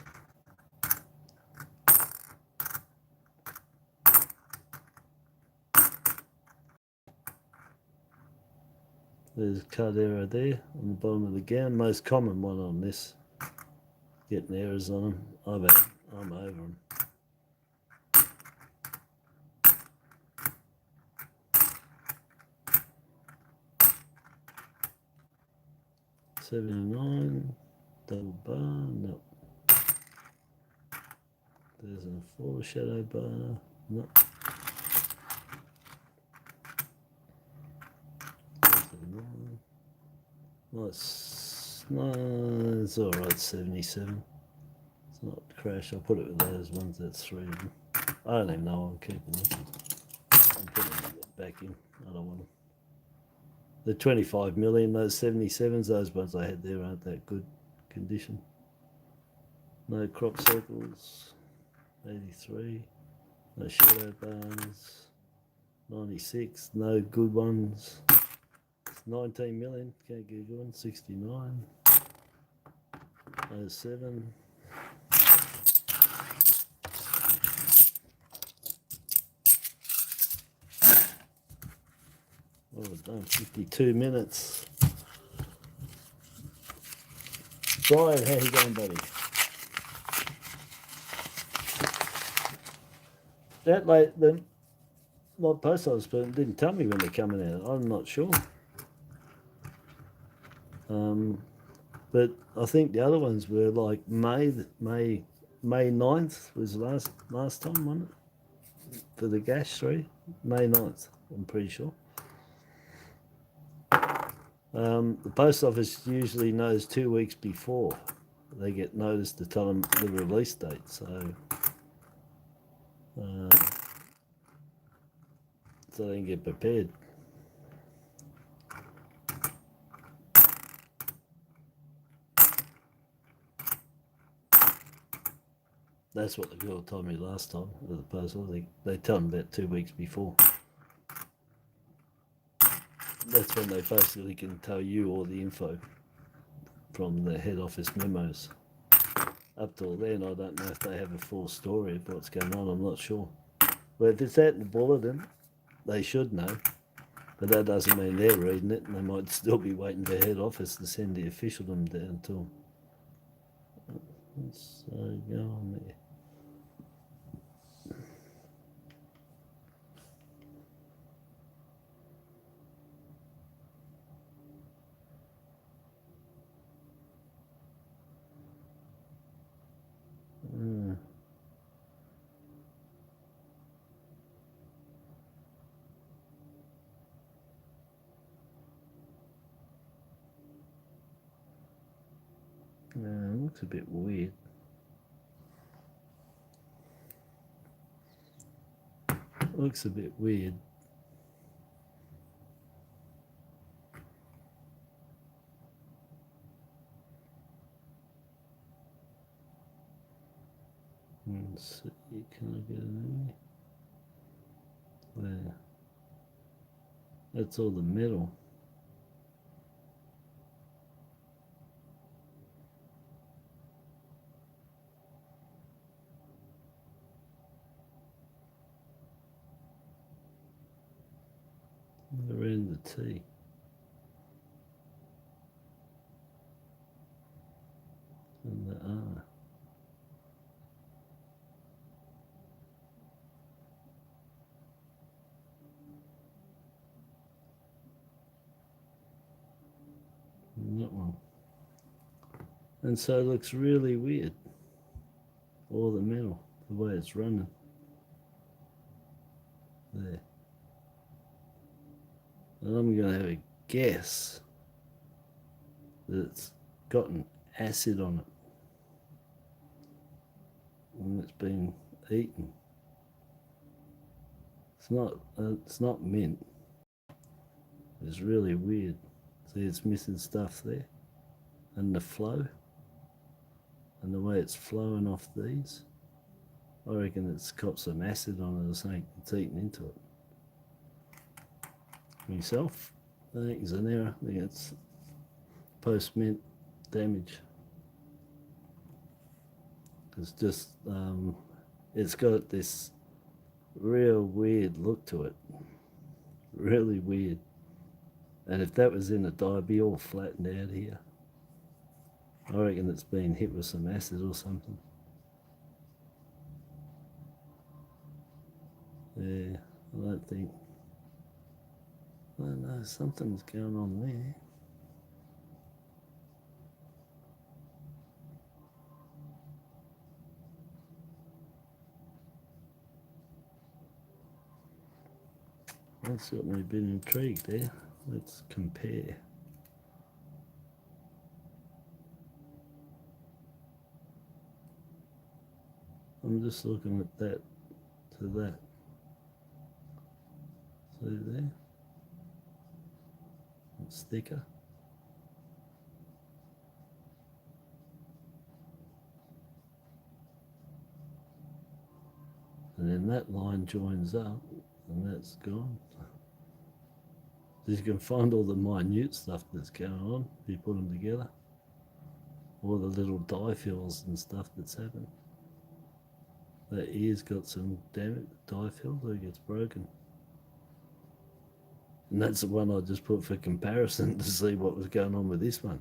There's a cut error there on the bottom of the gown. Most common one on this. Getting errors on them. I'm over them. $79, double bar, no. There's a foreshadow bar, no. Nice, it's all right. 77. It's not crash. I'll put it with those ones. That's 3 of them. I don't even know. I'm keeping them. I'm putting them back in. I don't want them. The 25 million, those 77s, those ones I had there aren't that good condition. No crop circles. 83. No shadow bars. 96. No good ones. 19 million. Can't get a good one. 69. 07. What have I done? 52 minutes. Brian, how you going, buddy? That late, my post office person didn't tell me when they're coming out. I'm not sure. But I think the other ones were like May 9th was last time, wasn't it? For the Gash 3, May 9th, I'm pretty sure. The post office usually knows 2 weeks before they get notice to tell them the release date, so they can get prepared. That's what the girl told me last time at the post office. They tell them about 2 weeks before. That's when they basically can tell you all the info from the head office memos. Up till then, I don't know if they have a full story of what's going on. I'm not sure. But if it's out in the bulletin, they should know. But that doesn't mean they're reading it, and they might still be waiting for head office to send the officialdom down to them. Let's go on there. It looks a bit weird. Looks a bit weird. Let's see, can I get it in there? There. That's all the metal. Around the T. And the R. And that one. And so it looks really weird. All the metal, the way it's running. There. And I'm going to have a guess that it's gotten acid on it. And it's been eaten. It's not mint. It's really weird. See, it's missing stuff there, and the flow, and the way it's flowing off these. I reckon it's got some acid on it or something. It's eaten into it. Myself, I think it's an error. I think it's post-mint damage. It's just, it's got this real weird look to it. Really weird. And if that was in a die, it'd be all flattened out here. I reckon it's been hit with some acid or something. Yeah, I don't think. I don't know, something's going on there. That's got me a bit intrigued there. Let's compare. I'm just looking at that to that. See there? It's thicker. And then that line joins up and that's gone. You can find all the minute stuff that's going on if you put them together. All the little dye fills and stuff that's happened. That ear's got some damage, dye fill, so it gets broken. And that's the one I just put for comparison to see what was going on with this one.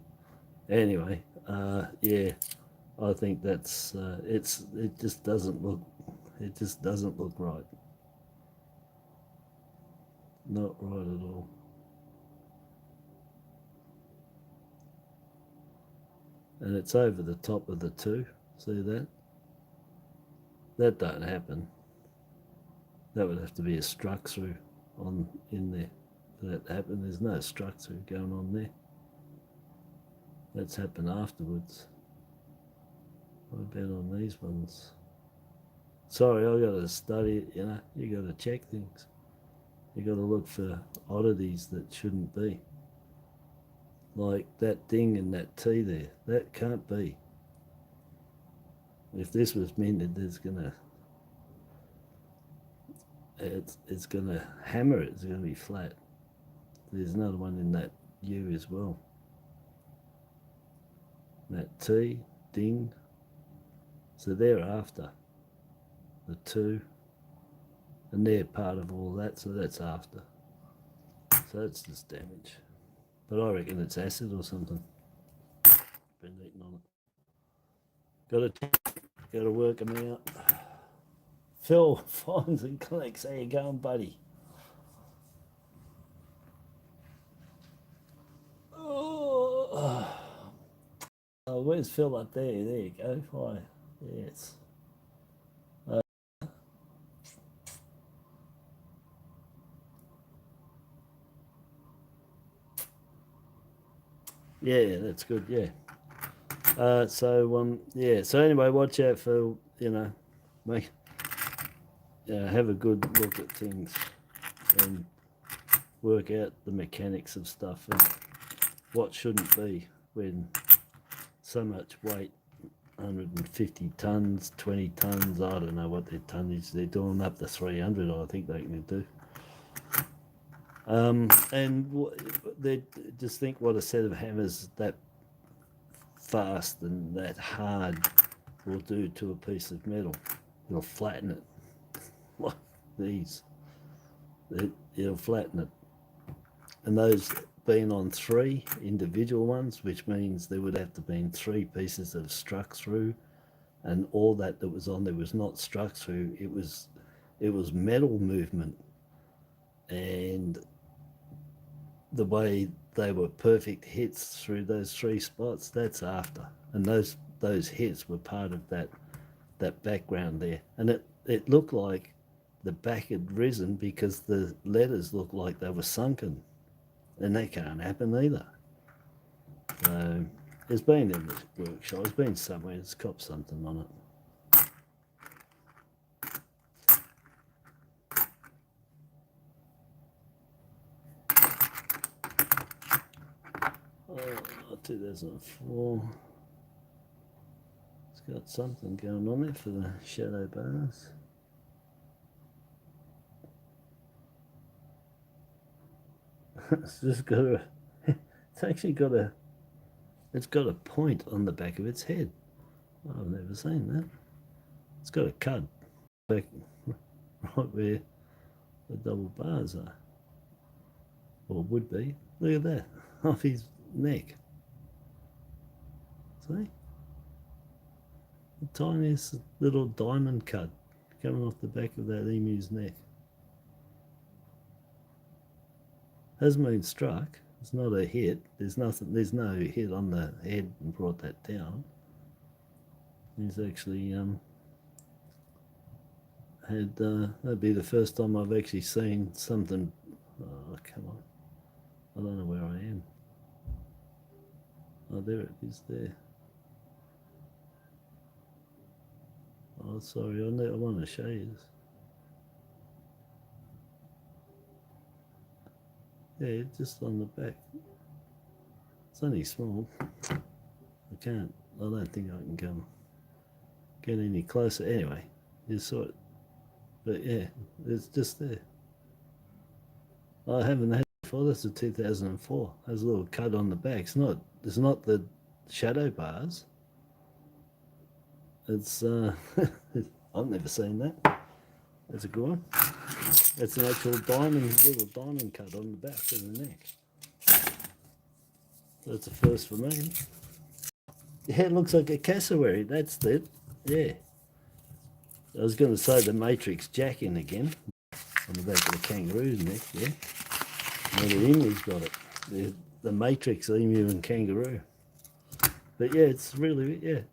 Anyway, yeah, I think that's it just doesn't look right. Not right at all. And it's over the top of the two. See that? That don't happen. That would have to be a struck through on in there for that to happen. There's no struck through going on there. That's happened afterwards. What about on these ones? Sorry, I got to study it, you know. You got to check things. You got to look for oddities that shouldn't be. Like that ding in that T there. That can't be. If this was minted, it's gonna hammer it. It's gonna be flat. There's another one in that U as well. That T, ding. So they're after the two, and they're part of all that, so that's after. So that's just damage. But I reckon it's acid or something. Been eating on it. Gotta work them out. Phil finds and collects. How you going, buddy? Oh, where's Phil up there? There you go. Hi. Yes. Yeah, that's good. Yeah. Yeah. So anyway, watch out for have a good look at things and work out the mechanics of stuff and what shouldn't be when so much weight, 150 tons, 20 tons, I don't know what their tonnage, they're doing up to 300, I think they can do. And they just think what a set of hammers that fast and that hard will do to a piece of metal. It'll flatten it. Like these. It'll flatten it. And those being on 3 individual ones, which means there would have to been 3 pieces of struck through, and all that was on there was not struck through. It was metal movement, and the way they were perfect hits through those 3 spots, that's after. And those hits were part of that background there. And it looked like the back had risen because the letters looked like they were sunken. And that can't happen either. So it's been in the workshop. It's been somewhere. It's copped something on it. 2004. It's got something going on there for the shadow bars. It's just got a, it's actually got a, it's got a point on the back of its head. I've never seen that. It's got a cud back right where the double bars are, or would be. Look at that, off his neck. See? The tiniest little diamond cud coming off the back of that emu's neck. Hasn't been struck. It's not a hit. There's nothing. There's no hit on the head and brought that down. He's actually had. That'd be the first time I've actually seen something. Oh, come on! I don't know where I am. Oh, there it is. There. Oh, sorry. I want to show you this. Yeah, just on the back. It's only small. I don't think I can come get any closer. Anyway, you saw it. But yeah, it's just there. I haven't had it before. That's a 2004. There's a little cut on the back. It's not the shadow bars. It's I've never seen that. That's a good one. That's an actual little diamond cut on the back of the neck. That's a first for me. Yeah, it looks like a cassowary. That's it. Yeah. I was going to say the Matrix jacking again on the back of the kangaroo's neck. Yeah. And the emu's got it. The Matrix emu and kangaroo. But yeah, it's really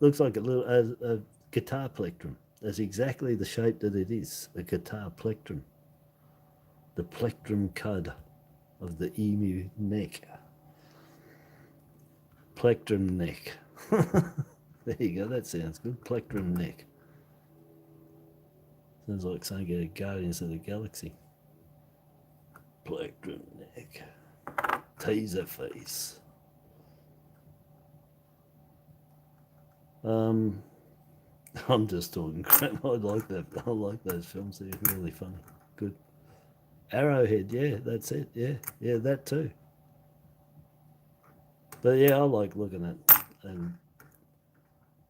looks like a little a guitar plectrum. That's exactly the shape that it is. A guitar plectrum. The plectrum cud of the emu neck. Plectrum neck. There you go, that sounds good. Plectrum neck. Sounds like something out of Guardians of the Galaxy. Plectrum neck. Teaser face. I'm just talking crap. I like that. I like those films. They're really funny. Good. Arrowhead, yeah, that's it. Yeah, that too. But yeah, I like looking at, and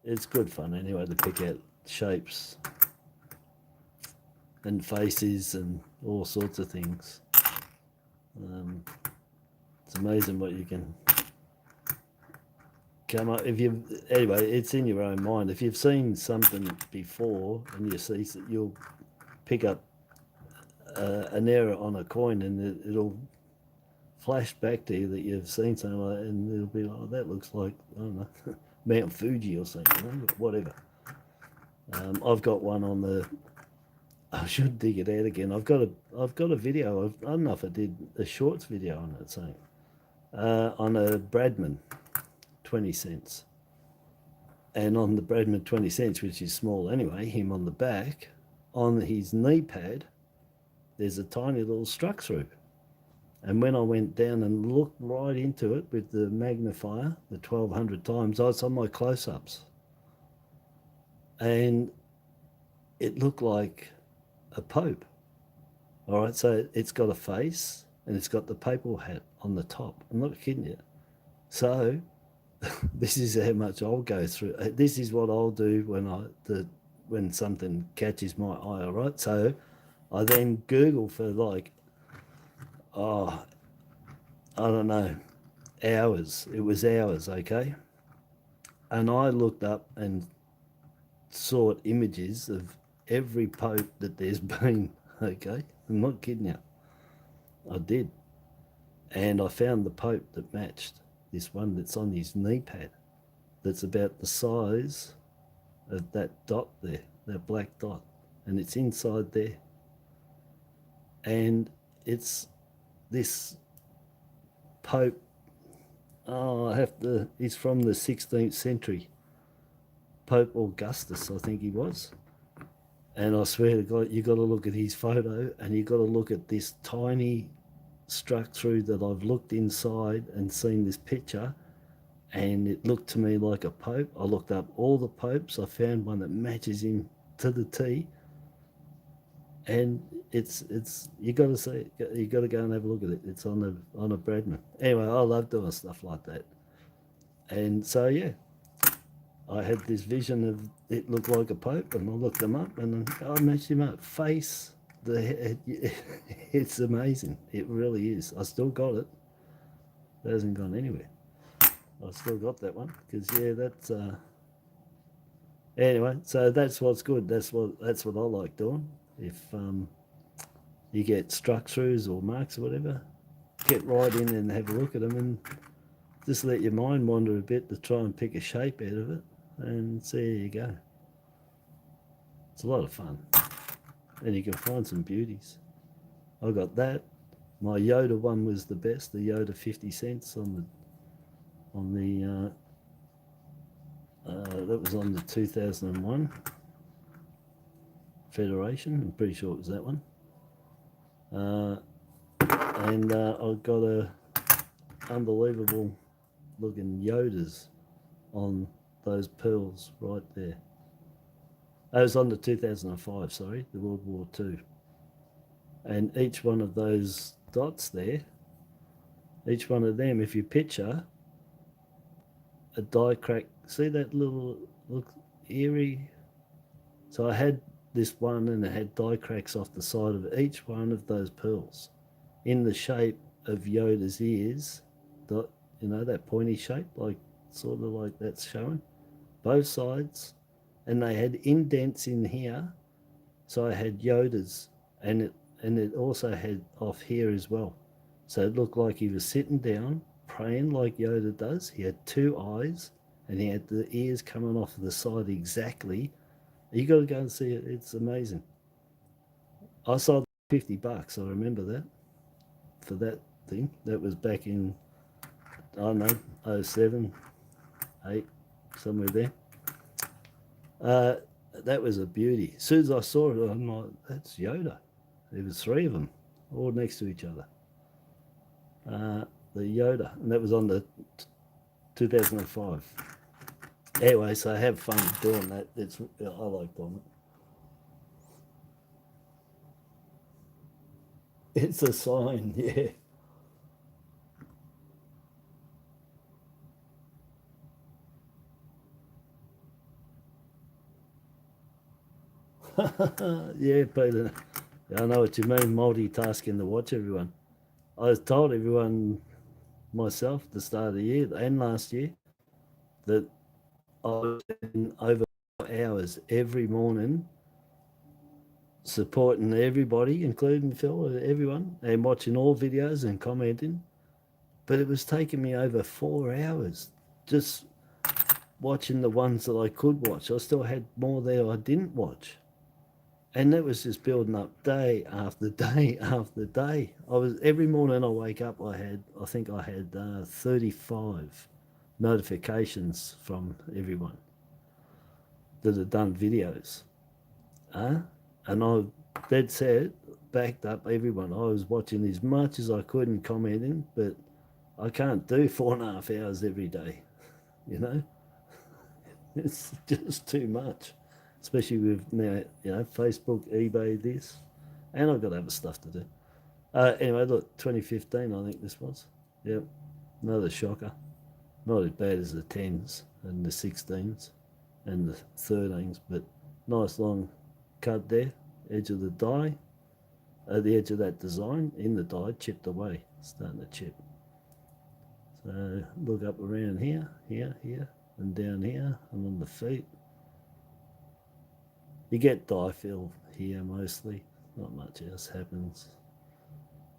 it's good fun anyway to pick out shapes and faces and all sorts of things. It's amazing what you can come up anyway, it's in your own mind. If you've seen something before and you see, you'll pick up an error on a coin, and it'll flash back to you that you've seen something like that, and it'll be like, oh, that looks like, I don't know, Mount Fuji or something, whatever. I've got one on the. I should dig it out again. I've got a video. I don't know if I did a shorts video on it, saying on a Bradman, 20 cents, and on the Bradman 20 cents, which is small anyway, him on the back, on his knee pad, there's a tiny little struck through. And when I went down and looked right into it with the magnifier, the 1200 times, I saw my close-ups. And it looked like a pope. All right, so it's got a face and it's got the papal hat on the top. I'm not kidding you. So this is how much I'll go through. This is what I'll do when something catches my eye, all right? So I then Google for like, I don't know, hours. It was hours, okay? And I looked up and sought images of every pope that there's been, okay? I'm not kidding you. I did. And I found the pope that matched this one that's on his knee pad, that's about the size of that dot there, that black dot. And it's inside there. And it's this Pope, he's from the 16th century. Pope Augustus, I think he was. And I swear to God, you got to look at his photo, and you got to look at this tiny struck through that I've looked inside and seen this picture, and it looked to me like a Pope. I looked up all the Popes. I found one that matches him to the T, and it's you got to see it. You got to go and have a look at it. It's on a Bradman. Anyway, I love doing stuff like that, and so yeah, I had this vision of it looked like a Pope, and I looked them up, and I matched him up. Face, the head, it's amazing. It really is. I still got it. It hasn't gone anywhere. I still got that one because yeah, that's anyway. So that's what's good. That's what I like doing. If you get struck throughs or marks or whatever, get right in and have a look at them and just let your mind wander a bit to try and pick a shape out of it, and so there you go. It's a lot of fun, and you can find some beauties. I got that. My Yoda one was the best. The Yoda 50 cents on the that was on the 2001 Federation. I'm pretty sure it was that one. And I got a unbelievable looking Yodas on those pearls right there. That was on the 2005, sorry, the World War II. And each one of those dots there, each one of them, if you picture a die crack, see that little look eerie? So I had this one and it had die cracks off the side of each one of those pearls in the shape of Yoda's ears, you know, that pointy shape, like sort of like that's showing, both sides, and they had indents in here. So I had Yoda's, and it also had off here as well. So it looked like he was sitting down, praying like Yoda does. He had two eyes, and he had the ears coming off the side exactly. You got to go and see it. It's amazing. I sold $50. I remember that for that thing. That was back in, I don't know, 07, 8, somewhere there. That was a beauty. As soon as I saw it, I'm like, that's Yoda. There was three of them, all next to each other. The Yoda, and that was on the 2005. Anyway, so I have fun doing that. I like doing it. It's a sign, yeah. Yeah, Peter. I know what you mean, multitasking to watch everyone. I told everyone myself at the start of the year and last year that I was spending over hours every morning supporting everybody, including Phil, everyone, and watching all videos and commenting. But it was taking me over 4 hours just watching the ones that I could watch. I still had more there I didn't watch. And that was just building up day after day after day. Every morning I wake up, I think I had 35 notifications from everyone that had done videos. And I dead set backed up everyone. I was watching as much as I could and commenting, but I can't do 4.5 hours every day, you know? It's just too much, especially with now, you know, Facebook, eBay, this, and I've got other stuff to do. Anyway, look, 2015, I think this was. Yep, another shocker. Not as bad as the 10s and the 16s and the 13s, but nice long cut there, edge of the die, at the edge of that design in the die, chipped away, starting to chip. So look up around here, here, and down here, and on the feet. You get die fill here mostly. Not much else happens.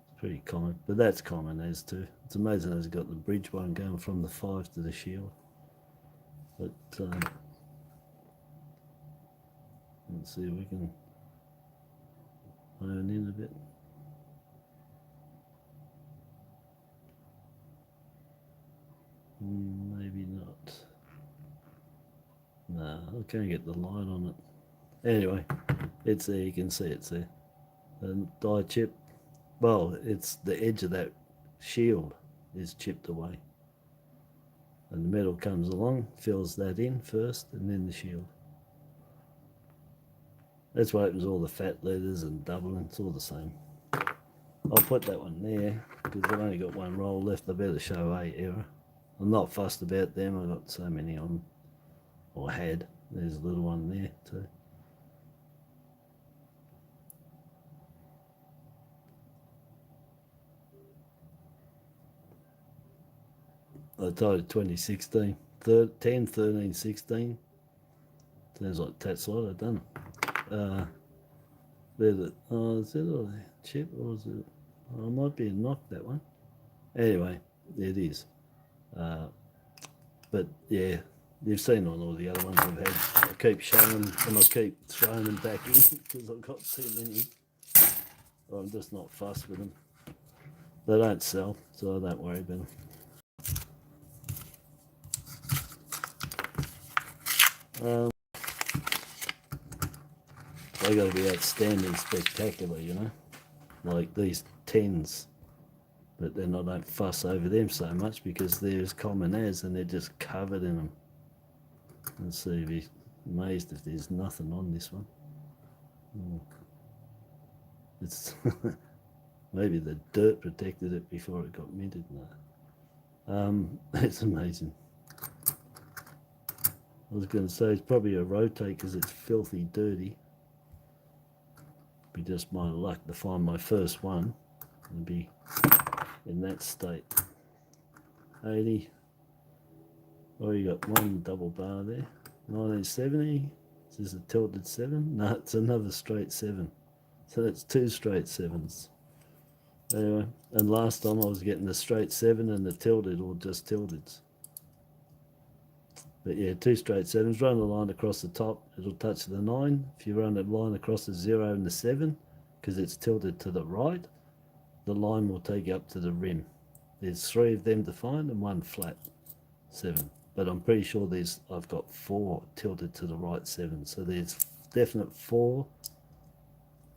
It's pretty common, but that's common as too. It's amazing it's got the bridge one going from the 5 to the shield. But let's see if we can hone in a bit. Maybe not. No, I can't get the light on it. Anyway, it's there, you can see it's there. And die chip, Well, it's the edge of that shield is chipped away. And the metal comes along, fills that in first, and then the shield. That's what happens with all the fat leathers and doubling, it's all the same. I'll put that one there, because I've only got one roll left. I better show a error. I'm not fussed about them, I've got so many on, or had. There's a little one there too. I told you 2016, 10, 13, 16. Sounds like that's what I've done. Is it a chip or is it? Oh, it might be a knock, that one. Anyway, it is. But yeah, you've seen on all the other ones I've had. I keep showing them and I keep throwing them back in because I've got too many. I'm just not fussed with them. They don't sell, so I don't worry about them. They got to be outstanding, spectacular, you know, like these 10s. But then I don't fuss over them so much because they're as common as, and they're just covered in them. Let's see, you'd be amazed if there's nothing on this one. It's maybe the dirt protected it before it got minted. No. It's amazing. I was going to say it's probably a rotate because it's filthy dirty. Be just my luck to find my first one and be in that state. 80. Oh, you got one double bar there. 1970. Is this a tilted 7? No, it's another straight 7. So that's 2 straight 7s. Anyway, and last time I was getting the straight 7 and the tilted or just tilteds. But yeah, 2 straight 7s. Run a line across the top, it'll touch the 9. If you run a line across the 0 and the 7, because it's tilted to the right, the line will take you up to the rim. There's 3 of them to find and 1 flat 7. But I'm pretty sure I've got 4 tilted to the right 7. So there's definite 4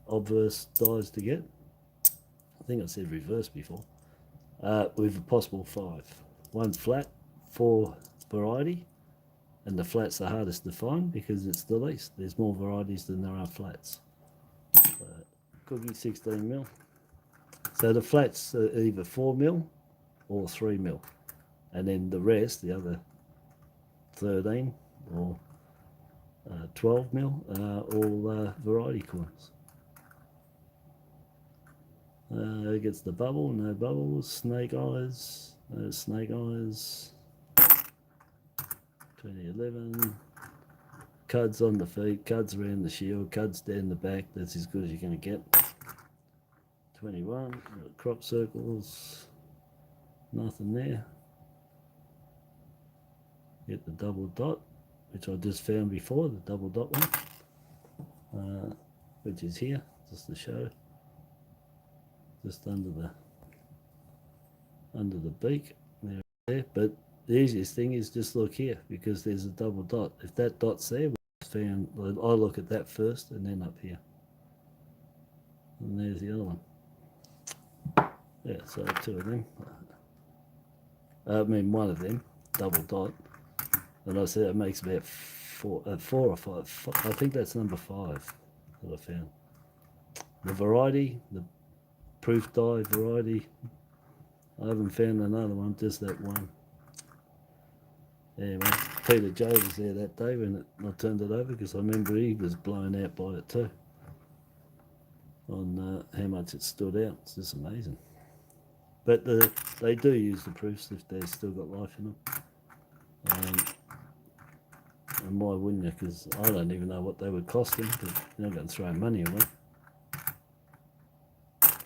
obverse dies to get. I think I said reverse before. With a possible 5. 1 flat, 4 variety. And the flat's the hardest to find because it's the least. There's more varieties than there are flats. Cookie 16mm. So the flats are either 4mm or 3mm. And then the rest, the other 13 or 12mm, are all variety coins. It gets the bubble, no bubbles, snake eyes, no snake eyes. 2011, cuds on the feet, cuds around the shield, cuds down the back, that's as good as you're going to get. 21, crop circles, nothing there. Get the double dot, which I just found before, the double dot one, which is here, just to show, just under the beak, there, but the easiest thing is just look here because there's a double dot. If that dot's there, I look at that first and then up here. And there's the other one. Yeah, so 2 of them. I mean, 1 of them, double dot. And I said it makes about 4 or 5. I think that's number 5 that I found. The variety, the proof die variety, I haven't found another one, just that one. Anyway, Peter Joe was there that day when I turned it over because I remember he was blown out by it too on how much it stood out. It's just amazing. But they do use the proofs if they've still got life in them. And why wouldn't you? Because I don't even know what they would cost them, but you're not going to throw money away.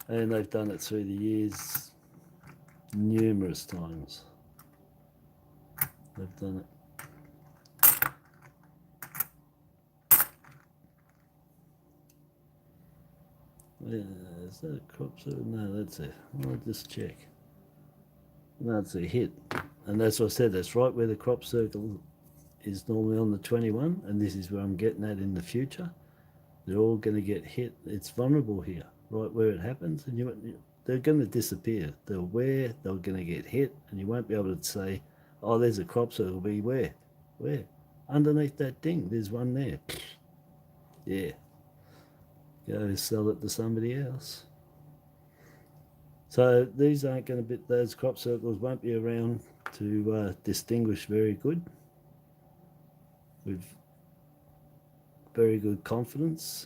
And they've done it through the years numerous times. They've done it. Yeah, is that a crop circle? No, that's it. I'll just check. No, it's a hit. And that's what I said, that's right where the crop circle is normally on the 21, and this is where I'm getting at in the future. They're all going to get hit. It's vulnerable here, right where it happens, and they're going to disappear. They'll wear, they're going to get hit, and you won't be able to say, oh, there's a crop circle. Be where? Underneath that thing, there's one there. Yeah. Go sell it to somebody else. So these aren't going to be, those crop circles won't be around to distinguish very good, with very good confidence,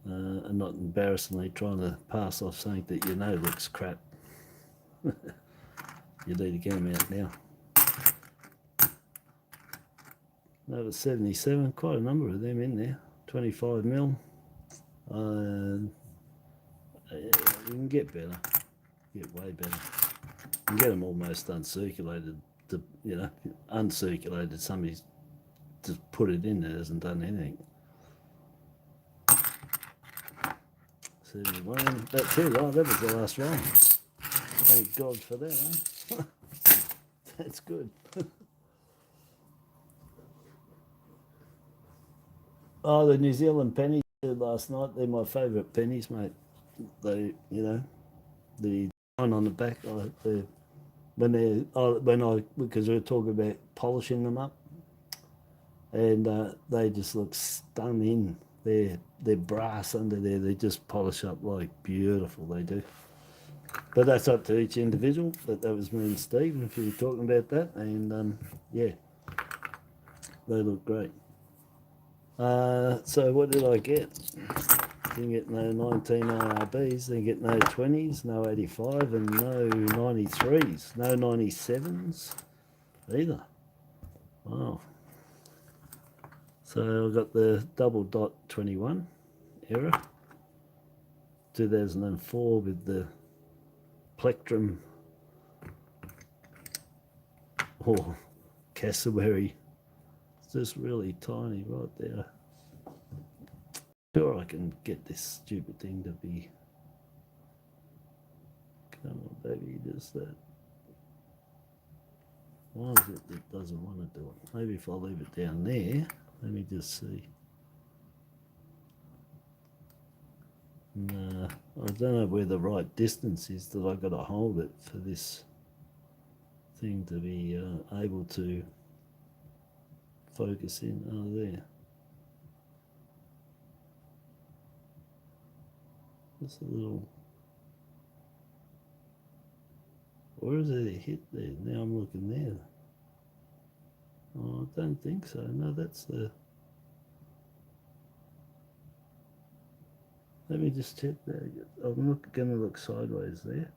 and not embarrassingly trying to pass off something that you know looks crap. You need to get them out now. That was 77, quite a number of them in there. 25 mil. You can get better, get way better. You can get them almost uncirculated. Uncirculated. Somebody's just put it in there, hasn't done anything. 71. That's it. Oh, that was the last one. Thank God for that, eh? That's good. Oh, the New Zealand pennies last night, they're my favourite pennies, mate. They, the one on the back, because we were talking about polishing them up, and they just look stunning. They're brass under there. They just polish up like beautiful, they do. But that's up to each individual. But that was me and Steve, if you were talking about that, and yeah, they look great. So what did I get? Didn't get no 19 ARBs, didn't get no 20s, no 85, and no 93s, no 97s either. Wow. So I got the double dot 21 error, 2004 with the plectrum or cassowary. It's just really tiny right there. Sure, I can get this stupid thing to be. Come on, baby, just that. Why is it that doesn't want to do it? Maybe if I leave it down there, let me just see. No, I don't know where the right distance is that I got to hold it for this thing to be able to focus in. Oh, there. Just a little. Where is it hit there? Now I'm looking there. Oh, I don't think so. No, that's the. Let me just check that. I'm going to look sideways there.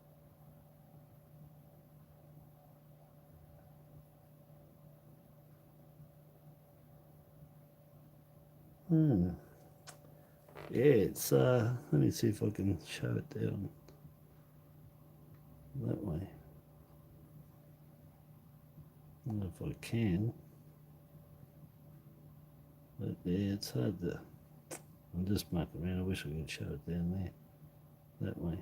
Yeah, it's let me see if I can show it down that way. I don't know if I can. But yeah, it's hard to. I'm just mucking around. I wish I could show it down there, that way.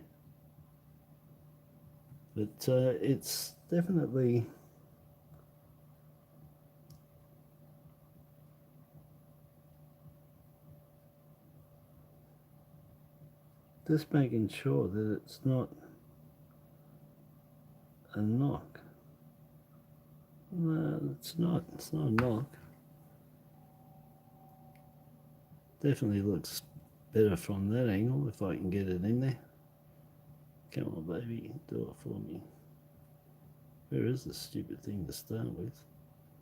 But it's definitely. Just making sure that it's not a knock. No, it's not. It's not a knock. Definitely looks better from that angle if I can get it in there. Come on, baby, do it for me. Where is this stupid thing to start with?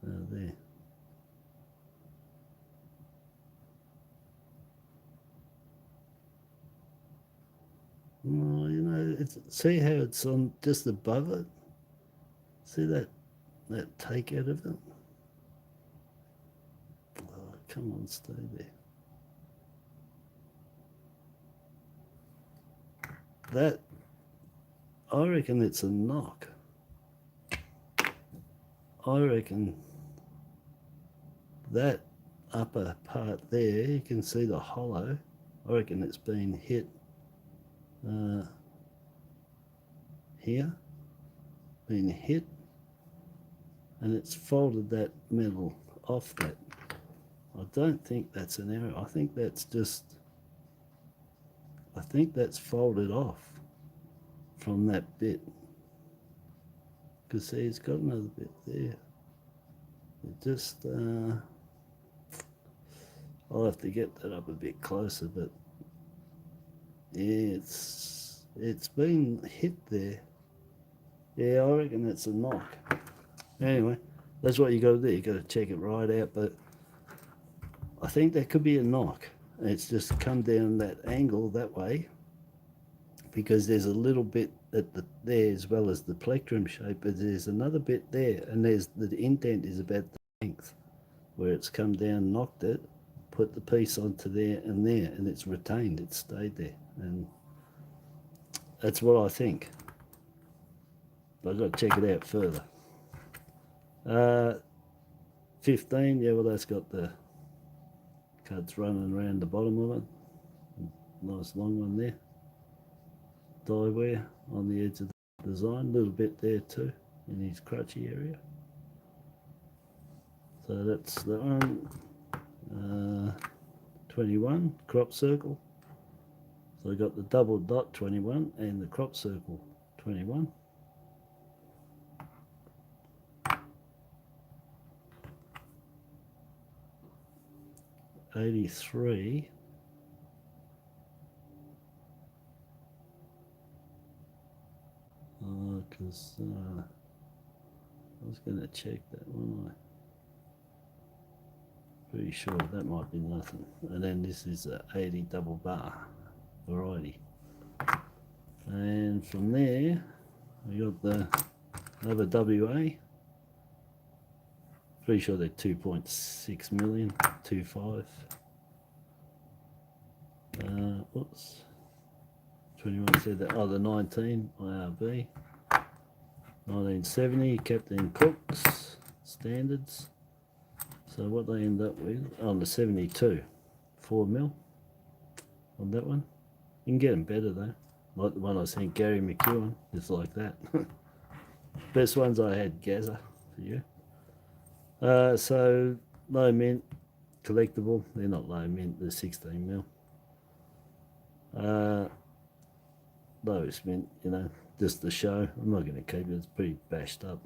There. Oh, see how it's on just above it? See that take out of it? Oh, come on, stay there. That, I reckon it's a knock. I reckon that upper part there, you can see the hollow. I reckon it's been hit here, been hit, and it's folded that metal off that. I don't think that's an error. I think that's just I think that's folded off from that bit. Because see, it's got another bit there. It just, I'll have to get that up a bit closer, but yeah, it's been hit there. Yeah, I reckon that's a knock. Anyway, that's what you got to do. You got to check it right out, but I think that could be a knock. It's just come down that angle that way, because there's a little bit at there as well as the plectrum shape, but there's another bit there, and there's the indent is about the length where it's come down, knocked it, put the piece onto there, and it's retained. It's stayed there, and that's what I think. But I've got to check it out further. 15, yeah, well, that's got the cuts running around the bottom of it. Nice long one there. Die wear on the edge of the design, a little bit there too in his crutchy area. So that's the one. 21 crop circle. So I got the double dot 21 and the crop circle 21. $83. Because I was going to check that one. Pretty sure that might be nothing. And then this is a 80 double bar variety. And from there, we got the another WA. Pretty sure they're 2.6 million, 2.5. Oops. 21 said that. Oh, the 19 IRB. 1970 Captain Cook's standards. So what they end up with on the 72, 4 mil on that one. You can get them better though. Like the one I sent Gary McEwen, it's like that. Best ones I had, Gaza, for you. So low mint, collectible. They're not low mint, they're 16 mil. Lowest mint, you know, just the show. I'm not going to keep it, it's pretty bashed up.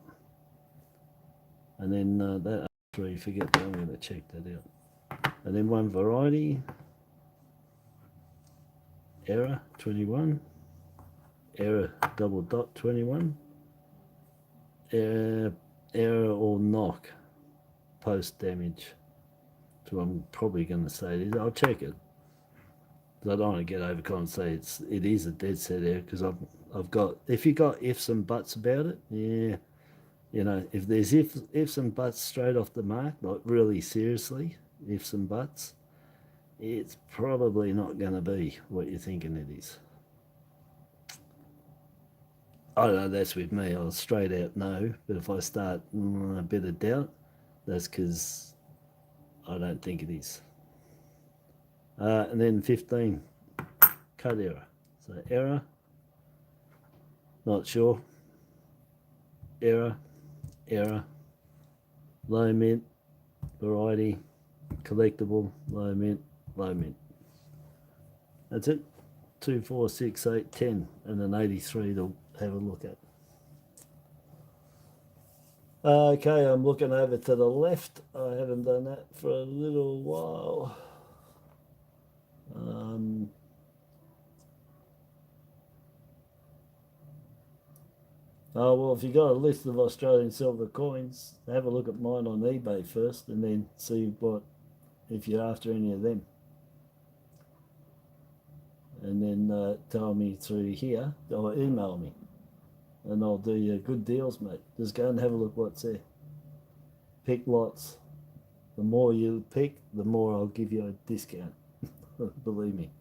And then that three, forget that, I'm going to check that out. And then one variety, error 21, error double dot 21, error or knock post damage. So I'm probably going to say it is. I'll check it. I don't want to get overconfident and say it is a dead set error, because I've got, if you got ifs and buts about it, yeah, you know, if there's ifs and buts straight off the mark, like really seriously, ifs and buts, it's probably not going to be what you're thinking it is. I don't know, that's with me. I'll straight out no, but if I start a bit of doubt, that's because I don't think it is. And then 15, cut error. So error, not sure, error, error, low mint, variety, collectible, low mint, low mint. That's it. 2, 4, 6, 8, 10, and an 83 to have a look at. Okay, I'm looking over to the left. I haven't done that for a little while. Oh, well, if you got a list of Australian silver coins, have a look at mine on eBay first, and then see what, if you're after any of them. And then tell me through here, or email me, and I'll do you good deals, mate. Just go and have a look what's there. Pick lots. The more you pick, the more I'll give you a discount. Believe me.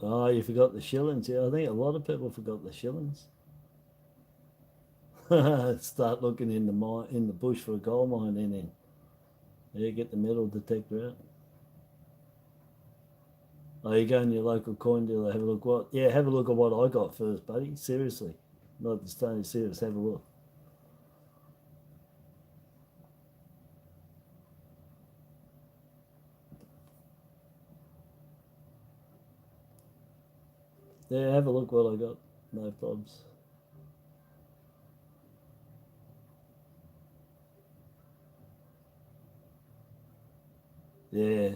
Oh, you forgot the shillings. Yeah, I think a lot of people forgot the shillings. Start looking in the bush for a gold mine, and then yeah, get the metal detector out. Oh, you go in your local coin dealer, have a look what. Yeah, have a look at what I got first, buddy. Seriously, not just only serious. Have a look. Yeah, have a look what I got. No problems. Yeah.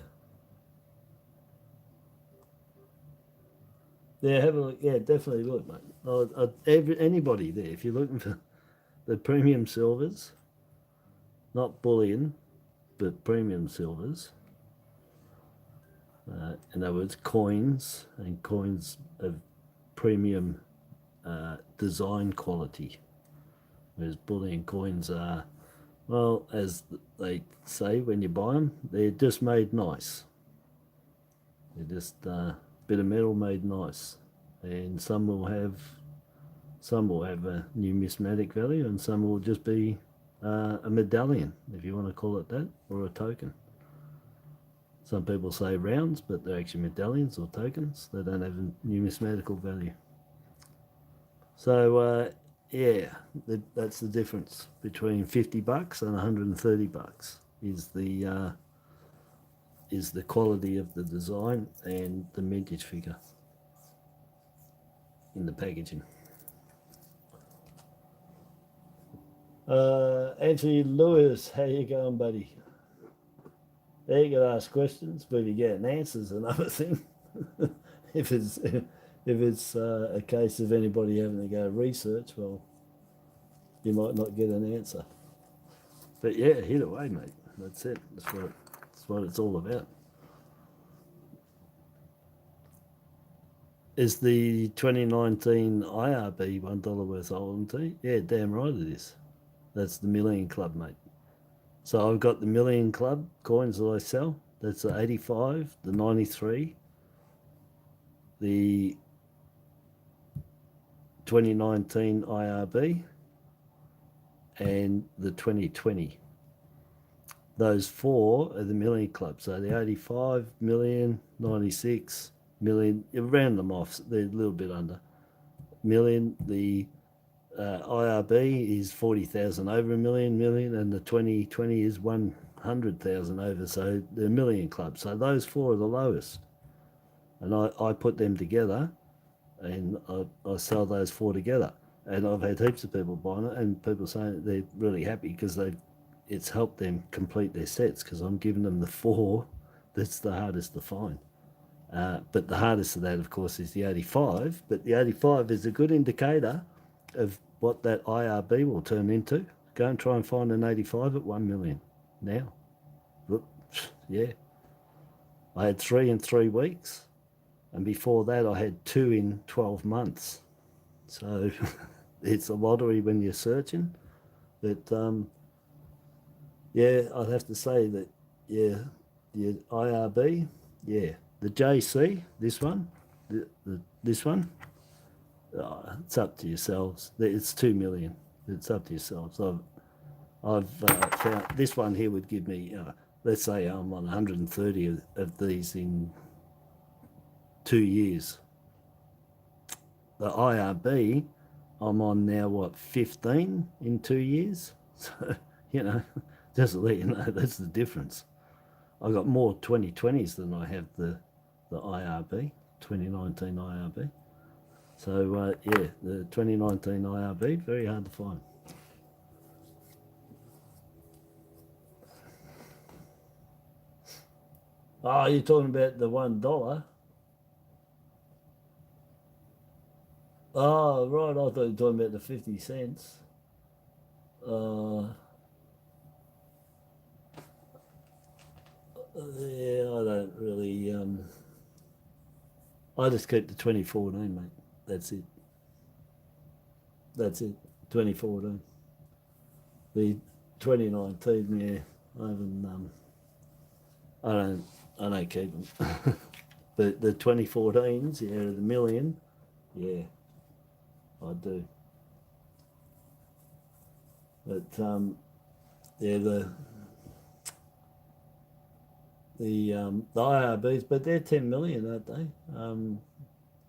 Yeah, have a look. Yeah, definitely look, mate. Anybody there, if you're looking for the premium silvers, not bullion, but premium silvers, in other words, coins and coins of premium design quality, whereas bullion coins are, well, as they say when you buy them, they're just made nice. They're just a bit of metal made nice, and some will have a numismatic value, and some will just be a medallion, if you want to call it that, or a token. Some people say rounds, but they're actually medallions or tokens. They don't have a numismatical value. So yeah, that's the difference between $50 and $130 is the quality of the design and the mintage figure in the packaging. Anthony Lewis, how you going, buddy? There you can ask questions, but if you get an answer is another thing. if it's a case of anybody having to go research, well, you might not get an answer. But yeah, hit away, mate. That's it. That's what it's all about. Is the 2019 IRB $1 worth holding tea? Yeah, damn right it is. That's the Million Club, mate. So I've got the Million Club coins that I sell. That's the 85, the 93, the 2019 IRB, and the 2020. Those four are the Million Club. So the 85 million, 96 million, you round them off, they're a little bit under million. The IRB is 40,000 over a million, and the 2020 is 100,000 over. So the Million Club. So those four are the lowest, and I put them together, and I sell those four together. And I've had heaps of people buying it, and people saying that they're really happy because it's helped them complete their sets, because I'm giving them the four that's the hardest to find. But the hardest of that, of course, is the 85. But the 85 is a good indicator of what that IRB will turn into. Go and try and find an 85 at 1 million now. Look, yeah. I had 3 in 3 weeks. And before that, I had 2 in 12 months. So it's a lottery when you're searching. But yeah, I'd have to say that, yeah, the IRB, yeah. The JC, this one, this one, it's up to yourselves. It's 2 million. It's up to yourselves. I've found this one here would give me, let's say I'm on 130 of these in 2 years. The IRB, I'm on now, what, 15 in 2 years? So, just to let you know, that's the difference. I got more 2020s than I have the IRB, 2019 IRB. So yeah, the 2019 IRB, very hard to find. Oh, you're talking about the $1? Oh, right. I thought you were talking about the 50 cents. Yeah, I don't really. I just keep the 2014, mate. That's it. That's it. 2014. The 2019, yeah, I haven't. I don't keep them. But the 2014s, yeah, the million, yeah, I do. But yeah, the IRBs, but they're 10 million, aren't they?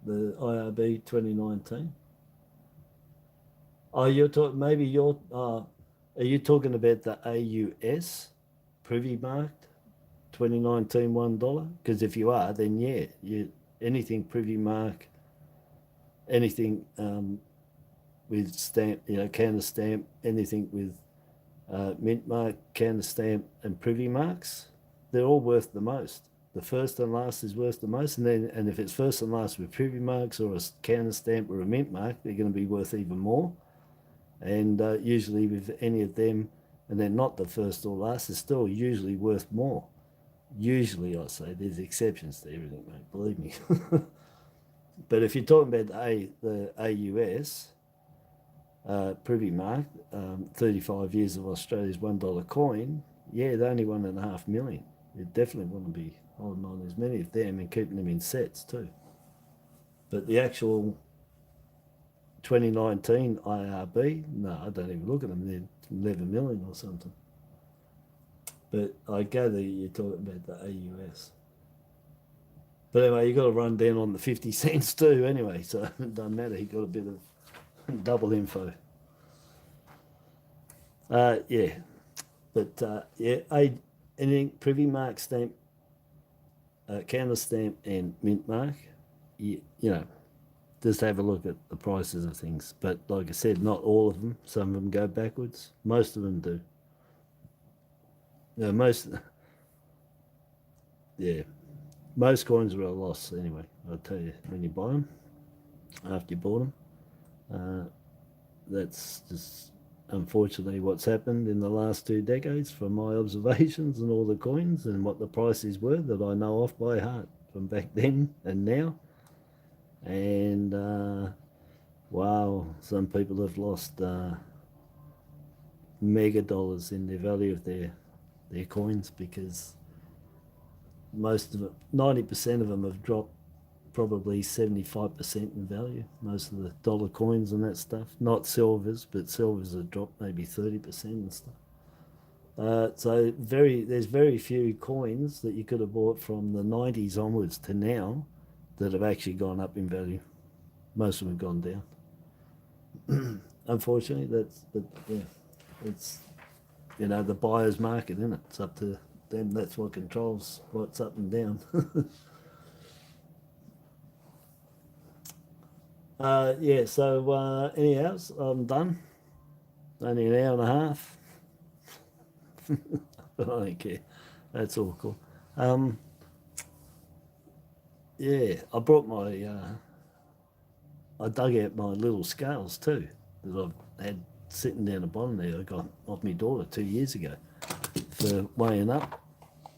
The IRB 2019. Oh, are you talking about the AUS privy marked 2019 $1? Because if you are, then yeah, anything privy mark anything with stamp, counter stamp, anything with mint mark, counter stamp, and privy marks, they're all worth the most. The first and last is worth the most, and if it's first and last with privy marks or a counter stamp or a mint mark, they're going to be worth even more. And usually with any of them, and they're not the first or last, it's still usually worth more. Usually, I say, there's exceptions to everything, mate, believe me. But if you're talking about the AUS privy mark, 35 years of Australia's $1 coin, yeah, they're only 1.5 million. You definitely want to be holding on as many of them and keeping them in sets too. But the actual 2019 IRB, no, I don't even look at them. They're 11 million or something. But I gather you're talking about the AUS. But anyway, you got to run down on the 50 cents too anyway, so it doesn't matter. You got a bit of double info. Yeah. But yeah, anything privy mark, stamp, counter stamp, and mint mark, you know, just have a look at the prices of things. But like I said, not all of them. Some of them go backwards. Most of them do. Most coins are a loss anyway. I'll tell you, when you buy them, after you bought them, that's just unfortunately what's happened in the last 2 decades from my observations and all the coins and what the prices were that I know off by heart from back then and now. And wow, some people have lost mega dollars in the value of their coins, because most of it, 90% of them have dropped probably 75% in value. Most of the dollar coins and that stuff, not silvers, but silvers have dropped maybe 30% and stuff. So there's very few coins that you could have bought from the 90s onwards to now that have actually gone up in value. Most of them have gone down. Unfortunately, it's the buyer's market, isn't it? It's up to them. That's what controls what's up and down. Yeah, so anyhow, I'm done. Only an hour and a half. But I don't care. That's all cool. Yeah, I brought my, I dug out my little scales too that I've had sitting down the bottom there. I got off my daughter 2 years ago for weighing up,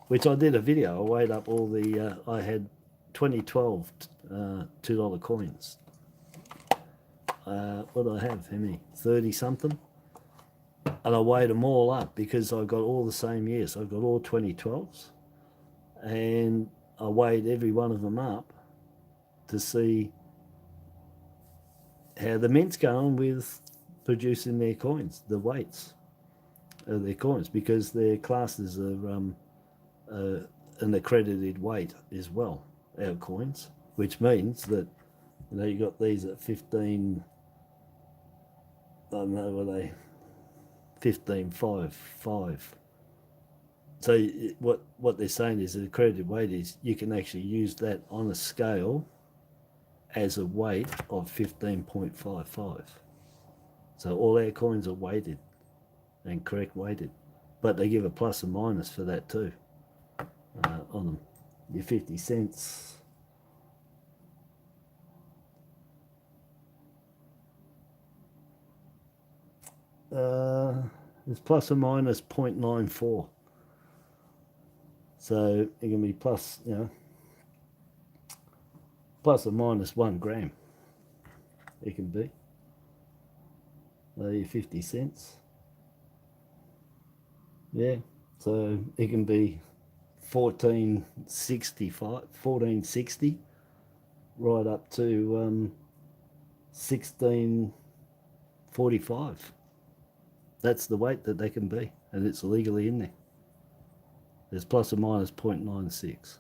which I did a video. I weighed up all the, I had 2012 $2 coins. What do I have? How many? 30 something. And I weighed them all up because I got all the same years. I got all 2012s, and I weighed every one of them up to see how the mint's going with producing their coins, the weights of their coins, because their classes are an accredited weight as well, our coins, which means that you got these at 15. I don't know, were they 15.55? So what they're saying is the accredited weight is you can actually use that on a scale as a weight of 15.55. So all our coins are weighted and correct weighted, but they give a plus and minus for that too on them. Your 50 cents. It's plus or minus 0.94. So it can be plus, plus or minus 1 gram. It can be. Your 50 cents. Yeah. So it can be 1460 right up to 1645. That's the weight that they can be, and it's legally in there. There's plus or minus 0.96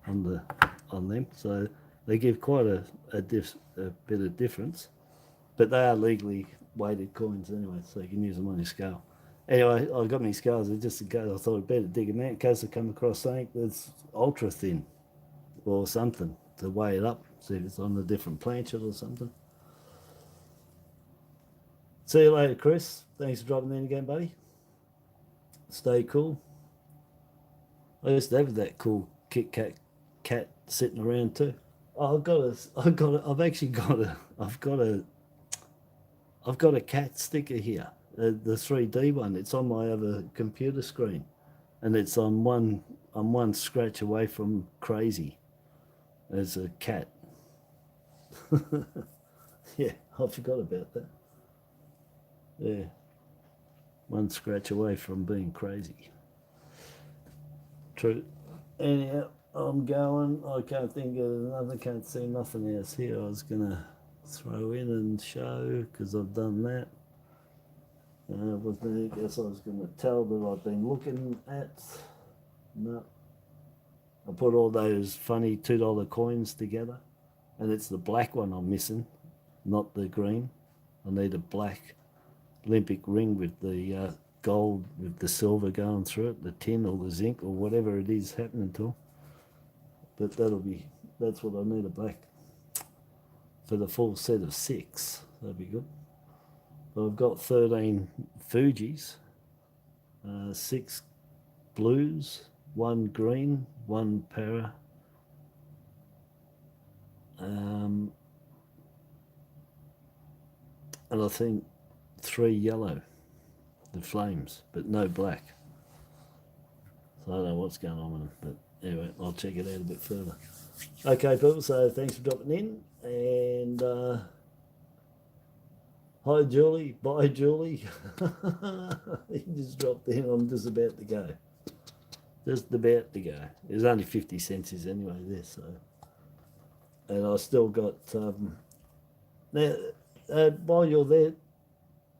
on them, so they give quite a bit of difference, but they are legally weighted coins anyway, so you can use them on your scale. Anyway, I got my scales just in case. I thought I'd better dig them out in case I come across something that's ultra thin or something. to weigh it up, see if it's on a different planchet or something. See you later, Chris. Thanks for dropping in again, buddy. Stay cool. I used to have that cool Kit Kat cat sitting around too. Oh, I've got a cat sticker here, the 3D one. It's on my other computer screen, and it's on one scratch away from crazy. As a cat. Yeah, I forgot about that. Yeah, one scratch away from being crazy. True. Anyhow, I'm going. I can't think of another. Can't see nothing else here. I was gonna throw in and show because I've done that. I guess I was gonna tell that I've been looking at. No. I put all those funny $2 coins together, and it's the black one I'm missing, not the green. I need a black Olympic ring with the gold with the silver going through it, the tin or the zinc or whatever it is happening to. But that's what I need, a black for the full set of 6. That'd be good. But I've got 13 Fujis, 6 blues, 1 green, 1 para, and I think 3 yellow, the flames, but no black. So I don't know what's going on with them, but anyway, I'll check it out a bit further. Okay, people, so thanks for dropping in, and hi, Julie. Bye, Julie. You just dropped in. I'm just about to go. Just about to go. There's only 50 cents anyway there, so. And I still got. Now, while you're there,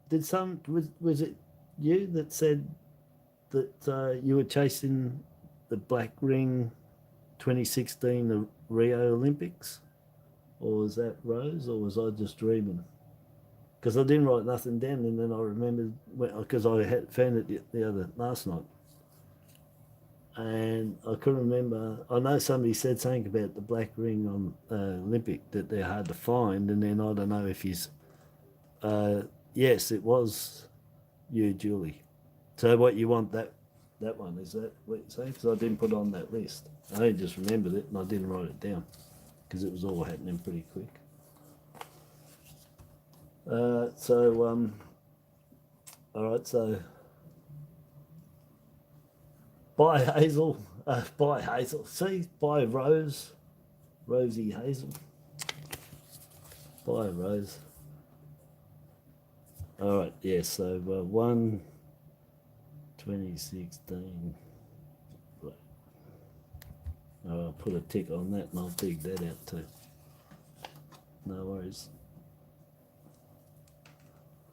was it you that said that you were chasing the black ring 2016, the Rio Olympics? Or was that Rose, or was I just dreaming? Because I didn't write nothing down, and then I remembered, because I had found it the last night. And I couldn't remember. I know somebody said something about the black ring on Olympic, that they're hard to find, and then I don't know if he's... yes, it was you, Julie. So what you want, that one, is that what you're saying? Because I didn't put on that list. I only just remembered it, and I didn't write it down, because it was all happening pretty quick. All right, so... Bye, Hazel. Bye, Hazel. See? Bye, Rose. Rosie Hazel. Bye, Rose. All right, yeah, so 1, 2016. I'll put a tick on that, and I'll dig that out too. No worries.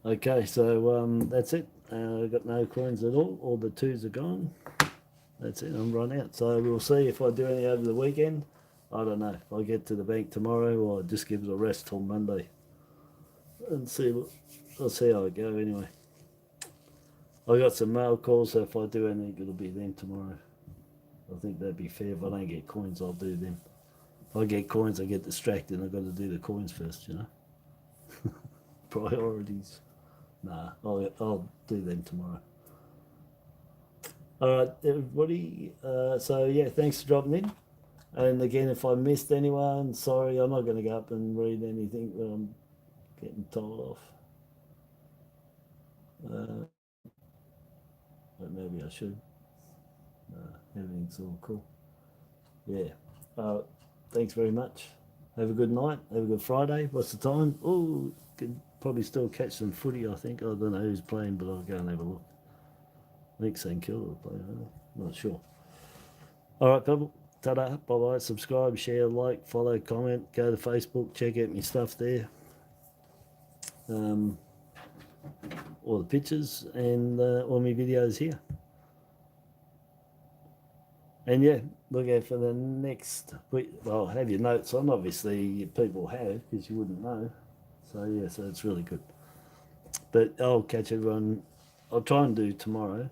Okay, so that's it. I've got no coins at all the 2s are gone. That's it, I'm run out. So we'll see if I do any over the weekend. I don't know. If I get to the bank tomorrow, or I just give it a rest till Monday. And I'll see how I go anyway. I got some mail calls, so if I do anything, it'll be them tomorrow. I think that'd be fair. If I don't get coins, I'll do them. If I get coins, I get distracted, and I've got to do the coins first, you know. Priorities. Nah, I'll do them tomorrow. All right, everybody. So yeah, thanks for dropping in. And again, if I missed anyone, sorry, I'm not going to go up and read anything that I'm getting told off. But maybe I should. Everything's all cool. Yeah. Thanks very much. Have a good night. Have a good Friday. What's the time? Oh, can probably still catch some footy, I think. I don't know who's playing, but I'll go and have a look. I think St Kilda will play. I'm not sure. All right, people. Ta-da. Bye-bye. Subscribe, share, like, follow, comment. Go to Facebook. Check out my stuff there. All the pictures and all my videos here. And yeah, look out for the next week. Well, have your notes on. Obviously, people have, because you wouldn't know. So yeah, so it's really good. But I'll catch everyone. I'll try and do tomorrow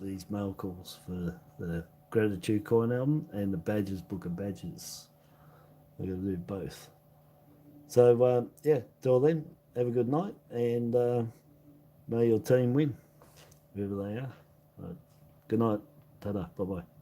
these mail calls for the Gratitude Coin album and the Badges Book of Badges. I've got to do both. So, yeah, till then, have a good night, and may your team win, whoever they are. Good night. Ta-da. Bye-bye.